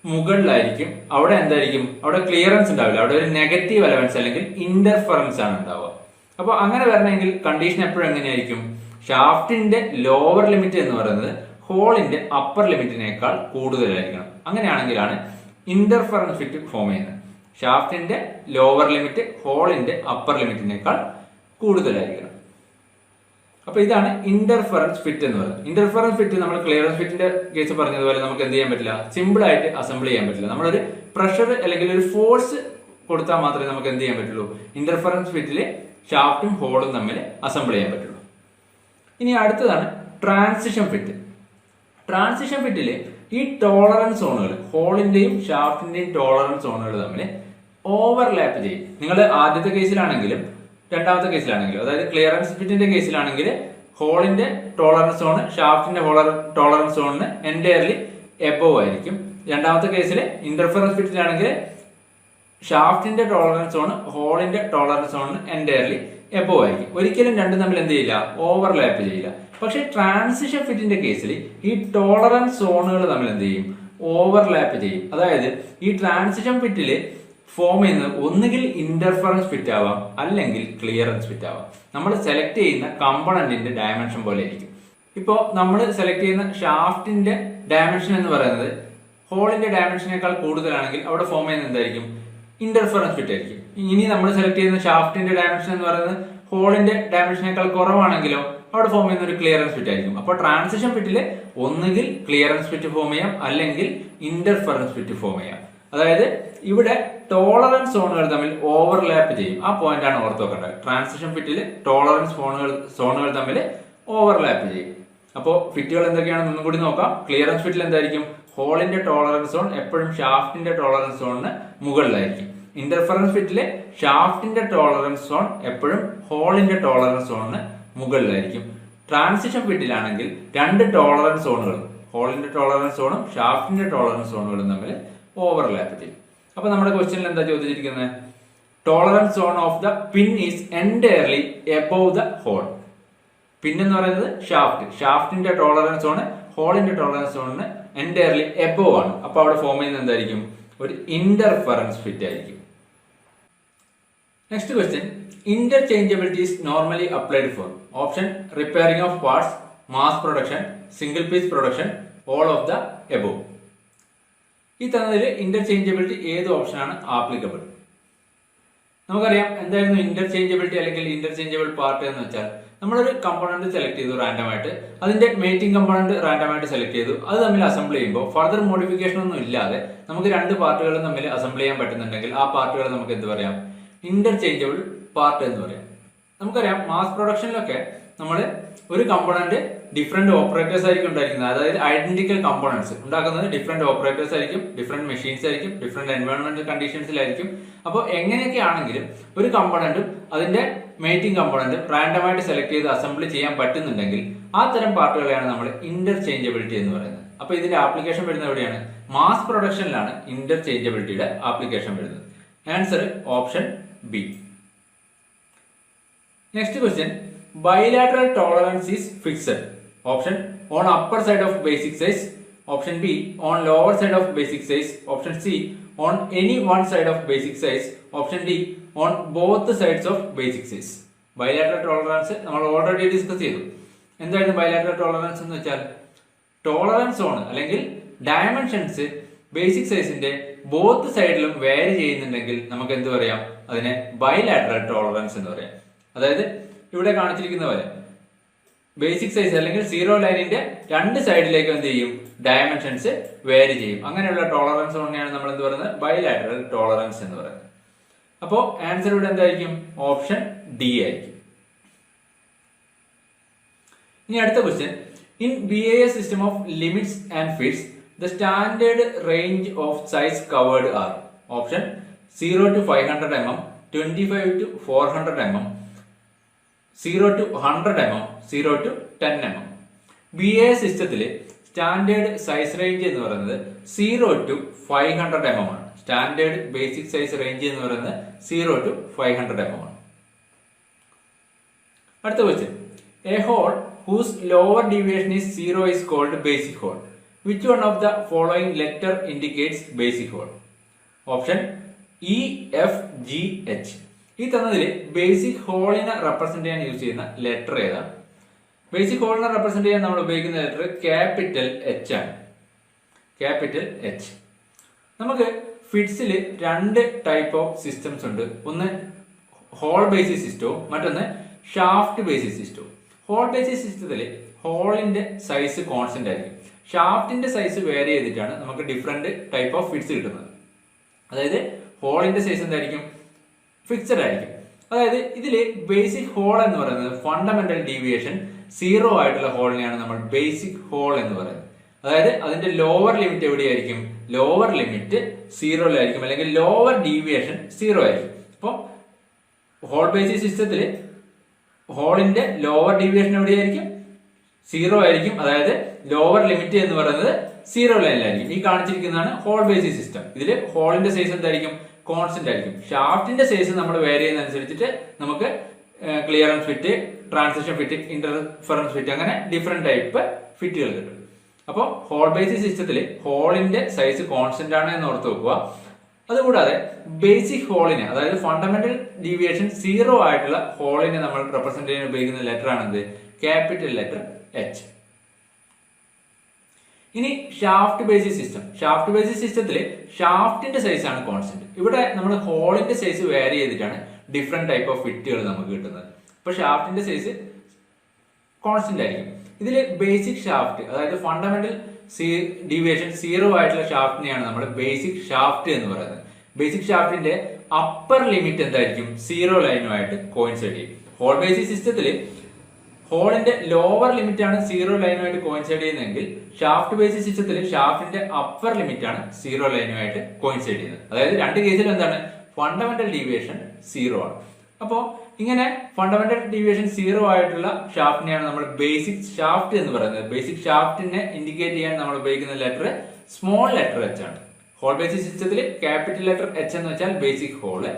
മുകളിലായിരിക്കും. അവിടെ എന്തായിരിക്കും? അവിടെ ക്ലിയറൻസ് ഉണ്ടാവില്ല. അവിടെ ഒരു നെഗറ്റീവ് എലമെന്റ്സ് അല്ലെങ്കിൽ ഇന്റർഫറൻസ് ആണ് ഉണ്ടാവുക. അപ്പൊ അങ്ങനെ വരണമെങ്കിൽ കണ്ടീഷൻ എപ്പോഴും എങ്ങനെയായിരിക്കും? ഷാഫ്റ്റിന്റെ ലോവർ ലിമിറ്റ് എന്ന് പറയുന്നത് ഹോളിന്റെ അപ്പർ ലിമിറ്റിനേക്കാൾ കൂടുതലായിരിക്കണം. അങ്ങനെയാണെങ്കിലാണ് ഇന്റർഫറൻസ് ഫിറ്റ് ഫോം ചെയ്യുന്നത്. ഷാഫ്റ്റിന്റെ ലോവർ ലിമിറ്റ് ഹോളിന്റെ അപ്പർ ലിമിറ്റിനേക്കാൾ കൂടുതലായിരിക്കണം. അപ്പൊ ഇതാണ് ഇന്റർഫറൻസ് ഫിറ്റ് എന്ന് പറയുന്നത്. ഇന്റർഫറൻസ് ഫിറ്റ് നമ്മൾ ക്ലിയറൻസ് ഫിറ്റിന്റെ കേസ് പറഞ്ഞതുപോലെ നമുക്ക് എന്ത് ചെയ്യാൻ പറ്റില്ല? സിമ്പിൾ ആയിട്ട് അസംബിൾ ചെയ്യാൻ പറ്റില്ല. നമ്മളൊരു പ്രഷർ അല്ലെങ്കിൽ ഒരു ഫോഴ്സ് കൊടുത്താൽ മാത്രമേ നമുക്ക് എന്ത് ചെയ്യാൻ പറ്റുള്ളൂ? ഇന്റർഫറൻസ് ഫിറ്റില് ഷാഫ്റ്റും ഹോളും തമ്മിൽ അസംബിൾ ചെയ്യാൻ പറ്റുള്ളൂ. ഇനി അടുത്തതാണ് ട്രാൻസിഷൻ ഫിറ്റ്. ട്രാൻസിഷൻ ഫിറ്റില് ഈ ടോളറൻസ് സോണുകൾ, ഹോളിന്റെയും ഷാഫ്റ്റിന്റെയും ടോളറൻസ് സോണുകൾ തമ്മിൽ ഓവർലാപ്പ് ചെയ്യും. നിങ്ങൾ ആദ്യത്തെ കേസിലാണെങ്കിലും രണ്ടാമത്തെ കേസിലാണെങ്കിലും, അതായത് ക്ലിയറൻസ് ഫിറ്റിന്റെ കേസിലാണെങ്കിൽ ഹോളിന്റെ ടോളറൻസ് സോൺ ഷാഫ്റ്റിന്റെ ടോളറൻസ് സോണിന് എൻറ്റയർലി എബോവ് ആയിരിക്കും. രണ്ടാമത്തെ കേസിൽ ഇന്റർഫറൻസ് ഫിറ്റിലാണെങ്കിൽ ഷാഫ്റ്റിന്റെ ടോളറൻസ് സോൺ ഹോളിന്റെ ടോളറൻസ് സോണിന് എൻറ്റയർലി എബോവ് ആയിരിക്കും. ഒരിക്കലും രണ്ടും തമ്മിൽ എന്ത് ചെയ്യില്ല? ഓവർലാപ്പ് ചെയ്യില്ല. പക്ഷെ ട്രാൻസിഷൻ ഫിറ്റിന്റെ കേസിൽ ഈ ടോളറൻസ് സോണുകൾ തമ്മിൽ എന്ത് ചെയ്യും? ഓവർലാപ്പ് ചെയ്യും. അതായത് ഈ ട്രാൻസിഷൻ ഫിറ്റില് ഫോം ചെയ്യുന്നത് ഒന്നുകിൽ ഇന്റർഫറൻസ് ഫിറ്റ് ആവാം, അല്ലെങ്കിൽ ക്ലിയറൻസ് ഫിറ്റ് ആവാം. നമ്മൾ സെലക്ട് ചെയ്യുന്ന കമ്പോണന്റിന്റെ ഡയമെൻഷൻ പോലെ ആയിരിക്കും. ഇപ്പോൾ നമ്മൾ സെലക്ട് ചെയ്യുന്ന ഷാഫ്റ്റിന്റെ ഡയമെൻഷൻ എന്ന് പറയുന്നത് ഹോളിന്റെ ഡയമെൻഷനേക്കാൾ കൂടുതലാണെങ്കിൽ അവിടെ ഫോം ചെയ്യുന്നത് എന്തായിരിക്കും? ഇന്റർഫറൻസ് ഫിറ്റ് ആയിരിക്കും. ഇനി നമ്മൾ സെലക്ട് ചെയ്യുന്ന ഷാഫ്റ്റിന്റെ ഡയമെൻഷൻ എന്ന് പറയുന്നത് ഹോളിന്റെ ഡയമെൻഷനേക്കാൾ കുറവാണെങ്കിലോ അവിടെ ഫോം ചെയ്യുന്ന ഒരു ക്ലിയറൻസ് ഫിറ്റ് ആയിരിക്കും. അപ്പോൾ ട്രാൻസിഷൻ ഫിറ്റില് ഒന്നുകിൽ ക്ലിയറൻസ് ഫിറ്റ് ഫോം ചെയ്യാം, അല്ലെങ്കിൽ ഇന്റർഫറൻസ് ഫിറ്റ് ഫോം ചെയ്യാം. അതായത് ഇവിടെ ടോളറൻസ് സോണുകൾ തമ്മിൽ ഓവർലാപ്പ് ചെയ്യും. ആ പോയിന്റ് ആണ് ഓർത്ത് വെക്കേണ്ടത്. ട്രാൻസിഷൻ ഫിറ്റിൽ ടോളറൻസ് സോണുകൾ തമ്മിൽ ഓവർലാപ്പ് ചെയ്യും. അപ്പോൾ ഫിറ്റുകൾ എന്തൊക്കെയാണെന്ന് ഒന്നും കൂടി നോക്കാം. ക്ലിയറൻസ് ഫിറ്റിൽ എന്തായിരിക്കും? ഹോളിന്റെ ടോളറൻസ് സോൺ എപ്പോഴും ഷാഫ്റ്റിന്റെ ടോളറൻസ് സോണിന് മുകളിലായിരിക്കും. ഇന്റർഫറൻസ് ഫിറ്റിലെ ഷാഫ്റ്റിന്റെ ടോളറൻസ് സോൺ എപ്പോഴും ഹോളിന്റെ ടോളറൻസ് സോണിന് മുകളിലായിരിക്കും. ട്രാൻസിഷൻ ഫിറ്റിലാണെങ്കിൽ രണ്ട് ടോളറൻസ് സോണുകളും, ഹോളിന്റെ ടോളറൻസ് സോണും ഷാഫ്റ്റിന്റെ ടോളറൻസ് സോണുകളും തമ്മിൽ ഓവർലാപ്പ് ചെയ്യും. അപ്പൊ നമ്മുടെ ക്വസ്റ്റ്യനിൽ എന്താ ചോദിച്ചിരിക്കുന്നത്? Tolerance zone of the pin is entirely above the hole. Pin എന്ന് പറയുന്നത് ഷാഫ്റ്റിന്റെ ടോളറൻസ് സോൺ ഹോളിന്റെ ടോളറൻസ് സോണിന് എൻറ്റയർലി എബോവ് ആണ്. അപ്പൊ അവിടെ ഫോം ചെയ്യുന്നത് എന്തായിരിക്കും? ഒരു ഇന്റർഫറൻസ് ഫിറ്റ് ആയിരിക്കും. Next question, interchangeability is normally applied for option repairing of parts, mass production, single piece production, all of the above. ഈ തന്നതിൽ ഇന്റർചേഞ്ചബിലിറ്റി ഏത് ഓപ്ഷനാണ് ആപ്ലിക്കബിൾ? നമുക്കറിയാം എന്തായിരുന്നു ഇന്റർചേഞ്ചബിലിറ്റി അല്ലെങ്കിൽ ഇന്റർചേഞ്ചബിൾ പാർട്ട് എന്ന് വെച്ചാൽ, നമ്മളൊരു കമ്പോണന്റ് സെലക്ട് ചെയ്തു റാൻഡമായിട്ട്, അതിന്റെ മേറ്റിംഗ് കമ്പോണന്റ് റാൻഡമായിട്ട് സെലക്ട് ചെയ്തു, അത് തമ്മിൽ അസംബിൾ ചെയ്യുമ്പോൾ ഫർദർ മോഡിഫിക്കേഷൻ ഒന്നും ഇല്ലാതെ നമുക്ക് രണ്ട് പാർട്ടുകളും തമ്മിൽ അസംബിൾ ചെയ്യാൻ പറ്റുന്നുണ്ടെങ്കിൽ ആ പാർട്ടുകൾ നമുക്ക് എന്ത് പറയാം? ഇന്റർചേഞ്ചബിൾ പാർട്ട് എന്ന് പറയാം. നമുക്കറിയാം മാസ് പ്രൊഡക്ഷനിലൊക്കെ നമ്മൾ ഒരു കമ്പോണന്റ് ഡിഫറെന്റ് ഓപ്പറേറ്റേഴ്സ് ആയിരിക്കും ഉണ്ടായിരിക്കുന്നത്. അതായത് ഐഡന്റിക്കൽ കമ്പോണന്റ്സ് ഉണ്ടാക്കുന്നത് ഡിഫറെന്റ് ഓപ്പറേറ്റേഴ്സ് ആയിരിക്കും, ഡിഫറെന്റ് മെഷീൻസ് ആയിരിക്കും, ഡിഫറെന്റ് എൻവയോൺമെന്റൽ കണ്ടീഷൻസിലായിരിക്കും. അപ്പോൾ എങ്ങനെയൊക്കെ ആണെങ്കിലും ഒരു കമ്പോണന്റും അതിന്റെ മേറ്റിംഗ് കമ്പോണന്റും റാൻഡമായിട്ട് സെലക്ട് ചെയ്ത് അസംബിൾ ചെയ്യാൻ പറ്റുന്നുണ്ടെങ്കിൽ ആ തരം പാർട്ടുകളെയാണ് നമ്മൾ ഇന്റർചേഞ്ചബിലിറ്റി എന്ന് പറയുന്നത്. അപ്പൊ ഇതിന്റെ ആപ്ലിക്കേഷൻ വരുന്നത് എവിടെയാണ്? മാസ് പ്രൊഡക്ഷനിലാണ് ഇന്റർചേഞ്ചബിലിറ്റിയുടെ ആപ്ലിക്കേഷൻ വരുന്നത്. Answer option B. Next question, bilateral tolerance is fixed. Option on upper side of basic size. Option B on lower side of basic size. Option C on any one side of basic size. Option D on both sides of basic size. Bilateral tolerance നമ്മൾ already discuss ചെയ്തു. എന്തായിരുന്നു bilateral tolerance എന്ന് വെച്ചാൽ? Tolerance zone അല്ലെങ്കിൽ dimensions basic സൈസിന്റെ both സൈഡിലും vary ചെയ്യുന്നുണ്ടെങ്കിൽ നമുക്ക് എന്ത് പറയാം? അതിനെ ബൈലാറ്ററൽ ടോളറൻസ് എന്ന് പറയാം. അതായത് ഇവിടെ കാണിച്ചിരിക്കുന്ന പോലെ ബേസിക് സൈസ് അല്ലെങ്കിൽ സീറോ ലൈനിന്റെ രണ്ട് സൈഡിലേക്കും എന്ത് ചെയ്യും? ഡയമെൻഷൻസ് വേരി ചെയ്യും. അങ്ങനെയുള്ള ടോളറൻസ് സോണിനെയാണ് നമ്മൾ എന്ത് പറയുന്നത്? ബൈലാറ്ററൽ ടോളറൻസ് എന്ന് പറയുന്നത്. അപ്പോൾ ആൻസർ ഇവിടെ എന്തായിരിക്കും? ഓപ്ഷൻ ഡി ആയിരിക്കും. ഇനി അടുത്ത question, in BIS system of limits and fits the standard range of size covered are. Option 0 to 500 mm, 25 to 400 mm, 0 to 100 mm, 0 to 10 mm. BIS സിസ്റ്റത്തില് സ്റ്റാൻഡേർഡ് സൈസ് റേഞ്ച് എന്ന് പറയുന്നത് 0 to 500 mm ആണ്. Standard basic size range എന്ന് പറയുന്നത് 0 to 500 mm ആണ്. അടുത്ത question, a hole whose lower deviation is 0 is called basic hole. Which one of the following letter indicates basic hole? Option E, F, G, H. ഈ തന്നതില് basic ഹോളിനെ represent ചെയ്യാൻ use ചെയ്യുന്ന letter ഏതാണ്? Basic ഹോളിനെ represent ചെയ്യാൻ നമ്മൾ ഉപയോഗിക്കുന്ന letter capital H ആണ്. Capital H. നമുക്ക് ഫിറ്റ്സിൽ രണ്ട് ടൈപ്പ് ഓഫ് സിസ്റ്റംസ് ഉണ്ട്. ഒന്ന് ഹോൾ ബേസിസ് സിസ്റ്റവും മറ്റൊന്ന് ഷാഫ്റ്റ് ബേസിസ് സിസ്റ്റവും. ഹോൾ ബേസിസ് സിസ്റ്റത്തിൽ ഹോളിന്റെ സൈസ് കോൺസ്റ്റന്റ് ആയിരിക്കും. ഷാഫ്റ്റിന്റെ സൈസ് വേരി ചെയ്തിട്ടാണ് നമുക്ക് ഡിഫറെന്റ് ടൈപ്പ് ഓഫ് ഫിറ്റ്സ് കിട്ടുന്നത്. അതായത് ഹോളിന്റെ സൈസ് എന്തായിരിക്കും? ഫിക്സഡ് ആയിരിക്കും. അതായത് ഇതിൽ ബേസിക് ഹോൾ എന്ന് പറയുന്നത് ഫണ്ടമെന്റൽ ഡീവിയേഷൻ 0 ആയിട്ടുള്ള ഹോളിനെയാണ് നമ്മൾ ബേസിക് ഹോൾ എന്ന് പറയുന്നത്. അതായത് അതിന്റെ ലോവർ ലിമിറ്റ് എവിടെയായിരിക്കും? ലോവർ ലിമിറ്റ് 0 അല്ലെങ്കിൽ ലോവർ ഡീവിയേഷൻ 0 ആയിരിക്കും. അപ്പോൾ ഹോൾ ബേസിസ് സിസ്റ്റത്തിൽ ഹോളിന്റെ ലോവർ ഡീവിയേഷൻ എവിടെയായിരിക്കും? 0 ആയിരിക്കും. അതായത് ലോവർ ലിമിറ്റ് എന്ന് പറയുന്നത് 0 ലൈനിലായിരിക്കും. ഈ കാണിച്ചിരിക്കുന്നതാണ് ഹോൾ ബേസിസ് സിസ്റ്റം. ഇതിൽ ഹോളിന്റെ സൈസ് എന്തായിരിക്കും? കോൺസ്റ്റന്റ് ആയിരിക്കും. ഷാഫ്റ്റിന്റെ സൈസ് നമ്മൾ വേരി ചെയ്യുന്നതനുസരിച്ചിട്ട് നമുക്ക് clearance fit, transition fit, interference fit, അങ്ങനെ ഡിഫറെന്റ് ടൈപ്പ് ഫിറ്റുകൾ കിട്ടും. അപ്പോൾ ഹോൾ ബേസിസ് സിസ്റ്റത്തിൽ ഹോളിന്റെ സൈസ് കോൺസ്റ്റന്റ് ആണ് എന്ന് ഓർത്ത് വെക്കുക. അതുകൂടാതെ ബേസിക് ഹോളിനെ, അതായത് ഫണ്ടമെന്റൽ ഡീവിയേഷൻ 0 ആയിട്ടുള്ള ഹോളിനെ നമ്മൾ റെപ്രസെന്റ് ചെയ്യാൻ ഉപയോഗിക്കുന്ന ലെറ്റർ ആണെന്ത്? Capital letter H. ഇനി shaft basis system. Shaft basis സിസ്റ്റത്തിൽ ഷാഫ്റ്റിന്റെ സൈസ് ആണ് കോൺസ്റ്റന്റ്. ഇവിടെ നമ്മൾ ഹോളിന്റെ സൈസ് വേരി ചെയ്തിട്ടാണ് ഡിഫറെന്റ് ടൈപ്പ് ഓഫ് ഫിറ്റുകൾ നമുക്ക് കിട്ടുന്നത്. അപ്പൊ ഷാഫ്റ്റിന്റെ സൈസ് കോൺസ്റ്റന്റ് ആയിരിക്കും. ഇതിൽ ബേസിക് ഷാഫ്റ്റ്, അതായത് ഫണ്ടമെന്റൽ ഡീവിയേഷൻ 0 ആയിട്ടുള്ള ഷാഫ്റ്റിനെയാണ് നമ്മൾ ബേസിക് ഷാഫ്റ്റ് എന്ന് പറയുന്നത്. ബേസിക് ഷാഫ്റ്റിന്റെ അപ്പർ ലിമിറ്റ് എന്തായിരിക്കും? 0 ലൈനുമായിട്ട് കോയിൻസൈഡ് ചെയ്യും. ഹോൾ ബേസിസ് സിസ്റ്റത്തിൽ ഹോളിന്റെ ലോവർ ലിമിറ്റ് ആണ് 0 ലൈനുമായിട്ട് കോയിൻസൈഡ് ചെയ്യുന്നതെങ്കിൽ ഷാഫ്റ്റ് ബേസിസ് സിസ്റ്റത്തിൽ ഷാഫ്റ്റിന്റെ അപ്പർ ലിമിറ്റ് ആണ് 0 ലൈനുമായിട്ട് കോയിൻസൈഡ് ചെയ്യുന്നത്. അതായത് രണ്ട് കേസിലും എന്താണ്? ഫണ്ടമെന്റൽ ഡീവിയേഷൻ 0 ആണ്. അപ്പോൾ ഇങ്ങനെ ഫണ്ടമെന്റൽ ഡീവിയേഷൻ 0 ആയിട്ടുള്ള ഷാഫ്റ്റിനെയാണ് നമ്മൾ ബേസിക് ഷാഫ്റ്റ് എന്ന് പറയുന്നത്. ബേസിക് ഷാഫ്റ്റിനെ ഇൻഡിക്കേറ്റ് ചെയ്യാൻ നമ്മൾ ഉപയോഗിക്കുന്ന ലെറ്റർ സ്മോൾ ലെറ്റർ എച്ച് ആണ്. ഹോൾ ബേസിസ് സിസ്റ്റത്തിൽ ക്യാപിറ്റൽ ലെറ്റർ എച്ച് എന്ന് വെച്ചാൽ ബേസിക് ഹോള്.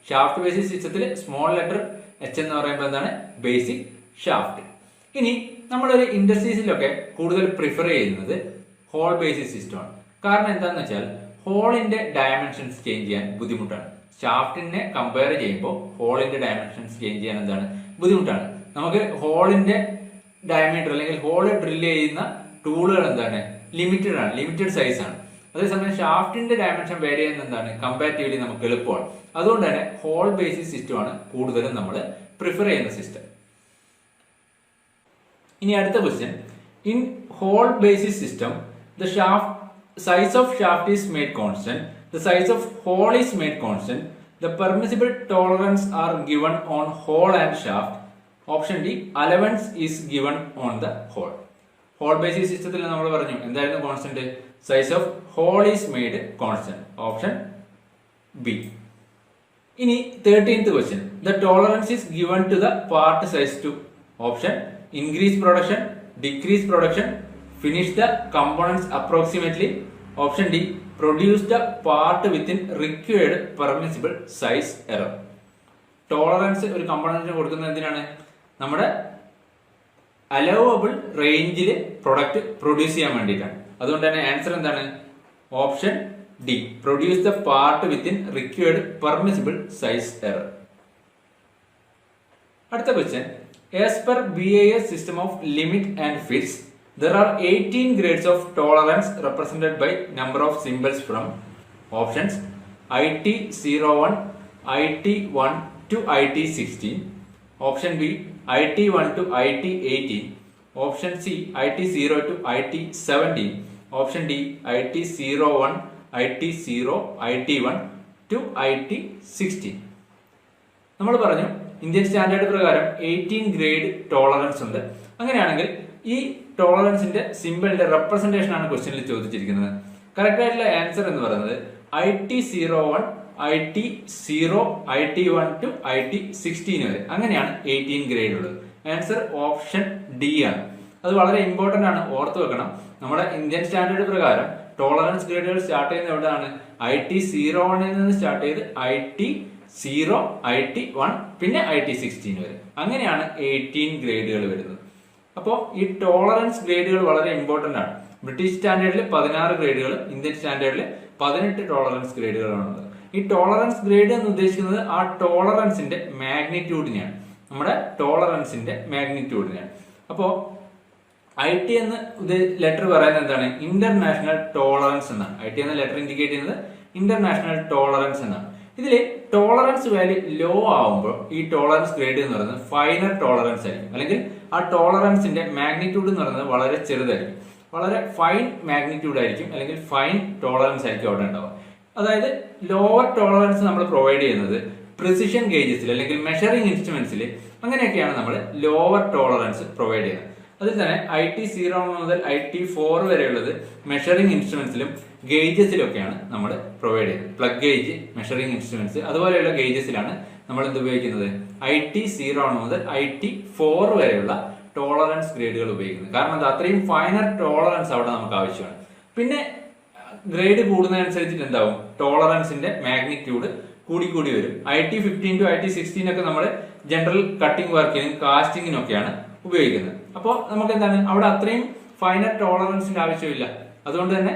ഷാഫ്റ്റ് ബേസിസ് സിസ്റ്റത്തിൽ സ്മോൾ ലെറ്റർ എച്ച് എന്ന് പറയുമ്പോൾ എന്താണ് ബേസിക് ഷാഫ്റ്റ്. ഇനി നമ്മളൊരു ഇൻഡസ്ട്രീസിലൊക്കെ കൂടുതൽ പ്രിഫർ ചെയ്യുന്നത് ഹോൾ ബേസിസ് സിസ്റ്റമാണ്. കാരണം എന്താണെന്ന് വെച്ചാൽ ഹോളിന്റെ ഡയമെൻഷൻസ് ചേഞ്ച് ചെയ്യാൻ ബുദ്ധിമുട്ടാണ്. ഷാഫ്റ്റിനെ കമ്പയർ ചെയ്യുമ്പോൾ ഹോളിന്റെ ഡയമെൻഷൻസ് ചേഞ്ച് ചെയ്യാൻ എന്താണ് ബുദ്ധിമുട്ടാണ്. നമുക്ക് ഹോളിന്റെ ഡയമീറ്റർ അല്ലെങ്കിൽ ഹോൾ ഡ്രിൽ ചെയ്യുന്ന ടൂളുകൾ എന്താണ് ലിമിറ്റഡ് ആണ്, ലിമിറ്റഡ് സൈസ് ആണ്. അതേസമയം ഷാഫ്റ്റിന്റെ ഡയമെൻഷൻ വേരി ചെയ്യുന്ന എന്താണ് കമ്പാരിറ്റീവ്ലി നമുക്ക് എളുപ്പമാണ്. അതുകൊണ്ട് തന്നെ ഹോൾ ബേസിസ് സിസ്റ്റമാണ് കൂടുതലും നമ്മൾ പ്രിഫർ ചെയ്യുന്ന സിസ്റ്റം. ഇനി അടുത്ത question, in hole basis system the size of shaft is made constant, the size of hole is made constant, the permissible tolerance are given on hole and shaft. Option D, allowance is given on the hole. Hole basis system നമ്മൾ പറഞ്ഞു എന്തായിരുന്നു constant? Size of hole is made constant. Option B. ഇനി 13th question, the tolerance is given to the part size to. Option increase production, decrease production, finish the components approximately. Option D, produce the part within required permissible size error. Tolerance ഒരു കമ്പോണന്റിന് കൊടുക്കുന്നത് എന്തിനാണ്? നമ്മുടെ allowable റേഞ്ചിൽ product produce ചെയ്യാൻ വേണ്ടിയിട്ടാണ്. അതുകൊണ്ട് തന്നെ answer എന്താണ്? Option D, produce the part within required permissible size error. അടുത്ത question, as per BIS system of limit and fits, there are 18 grades of tolerance represented by number of symbols from options IT01, IT1 to IT16, option B IT1 to IT18, option C IT0 to IT17, option D IT01, IT0, IT1 to IT16. നമ്മൾ പറഞ്ഞു Indian standard പ്രകാരം 18 grade tolerance ഉണ്ട്. അങ്ങനെയാണെങ്കിൽ ഈ ടോളറൻസിന്റെ സിമ്പിളിന്റെ representation ആണ് ക്വസ്റ്റ്യനിൽ ചോദിച്ചിരിക്കുന്നത്. Correct ആയിട്ടുള്ള ആൻസർ എന്ന് പറയുന്നത് IT01, IT0, IT1 to IT16 വരെ. അങ്ങനെയാണ് 18 ഗ്രേഡ് ഉള്ളത്. ആൻസർ ഓപ്ഷൻ ഡി ആണ്. അത് വളരെ ഇമ്പോർട്ടന്റ് ആണ്, ഓർത്ത് വെക്കണം. നമ്മുടെ ഇന്ത്യൻ സ്റ്റാൻഡേർഡ് പ്രകാരം ടോളറൻസ് ഗ്രേഡുകൾ സ്റ്റാർട്ട് ചെയ്യുന്നത് എവിടെയാണ്? IT01 നിന്ന് സ്റ്റാർട്ട് ചെയ്ത് IT0, IT1 പിന്നെ IT16 വരെ. അങ്ങനെയാണ് 18 ഗ്രേഡുകൾ വരുന്നത്. അപ്പോൾ ഈ ടോളറൻസ് ഗ്രേഡുകൾ വളരെ ഇമ്പോർട്ടന്റ് ആണ്. ബ്രിട്ടീഷ് സ്റ്റാൻഡേർഡിൽ 16 ഗ്രേഡുകൾ, ഇന്ത്യൻ സ്റ്റാൻഡേർഡിൽ 18 ടോളറൻസ് ഗ്രേഡുകളാണുള്ളത്. ഈ ടോളറൻസ് ഗ്രേഡ് എന്ന് ഉദ്ദേശിക്കുന്നത് ആ ടോളറൻസിന്റെ മാഗ്നിറ്റ്യൂഡിനെയാണ്, നമ്മുടെ ടോളറൻസിന്റെ മാഗ്നിറ്റ്യൂഡിനെയാണ്. അപ്പോൾ IT എന്ന ലെറ്റർ പറയുന്നത് എന്താണ്? ഇന്റർനാഷണൽ ടോളറൻസ് എന്നാണ്. IT എന്ന ലെറ്റർ ഇൻഡിക്കേറ്റ് ചെയ്യുന്നത് ഇന്റർനാഷണൽ ടോളറൻസ് എന്നാണ്. ഇതിൽ ടോളറൻസ് വാല്യൂ ലോ ആവുമ്പോൾ ഈ ടോളറൻസ് ഗ്രേഡ് എന്ന് പറയുന്നത് ഫൈനർ ടോളറൻസ് ആയിരിക്കും, അല്ലെങ്കിൽ ആ ടോളറൻസിന്റെ മാഗ്നിറ്റ്യൂഡ് എന്ന് പറയുന്നത് വളരെ ചെറുതായിരിക്കും, വളരെ ഫൈൻ മാഗ്നിറ്റ്യൂഡ് ആയിരിക്കും, അല്ലെങ്കിൽ ഫൈൻ ടോളറൻസ് ആയിരിക്കും അവിടെ ഉണ്ടാവുക. അതായത് ലോവർ ടോളറൻസ് നമ്മൾ പ്രൊവൈഡ് ചെയ്യുന്നത് പ്രിസിഷൻ ഗേജസിൽ അല്ലെങ്കിൽ മെഷറിംഗ് ഇൻസ്ട്രുമെന്റ്സിൽ, അങ്ങനെയൊക്കെയാണ് നമ്മൾ ലോവർ ടോളറൻസ് പ്രൊവൈഡ് ചെയ്യുന്നത്. അതിൽ തന്നെ IT0 മുതൽ IT4 വരെയുള്ളത് മെഷറിംഗ് ഇൻസ്ട്രുമെന്റ്സിലും ഗേജസിലൊക്കെയാണ് നമ്മൾ പ്രൊവൈഡ് ചെയ്യുന്നത്. പ്ലഗ് ഗേജ്, മെഷറിംഗ് ഇൻസ്ട്രുമെന്റ്സ് അതുപോലെയുള്ള ഗേജസിലാണ് നമ്മൾ എന്ത് ഉപയോഗിക്കുന്നത്? IT0 മുതൽ IT4 വരെയുള്ള ടോളറൻസ് ഗ്രേഡുകൾ ഉപയോഗിക്കുന്നത്. കാരണം എന്താ? അത്രയും ഫൈനർ ടോളറൻസ് അവിടെ നമുക്ക് ആവശ്യമാണ്. പിന്നെ ഗ്രേഡ് കൂടുന്നതനുസരിച്ചിട്ട് എന്താവും? ടോളറൻസിന്റെ മാഗ്നിറ്റ്യൂഡ് കൂടിക്കൂടി വരും. IT15 to IT16 ഒക്കെ നമ്മൾ ജനറൽ കട്ടിംഗ് വർക്കിനും കാസ്റ്റിങ്ങിനും ഒക്കെയാണ് ഉപയോഗിക്കുന്നത്. അപ്പോൾ നമുക്ക് എന്താണ്? അവിടെ അത്രയും ഫൈനർ ടോളറൻസിന്റെ ആവശ്യമില്ല. അതുകൊണ്ട് തന്നെ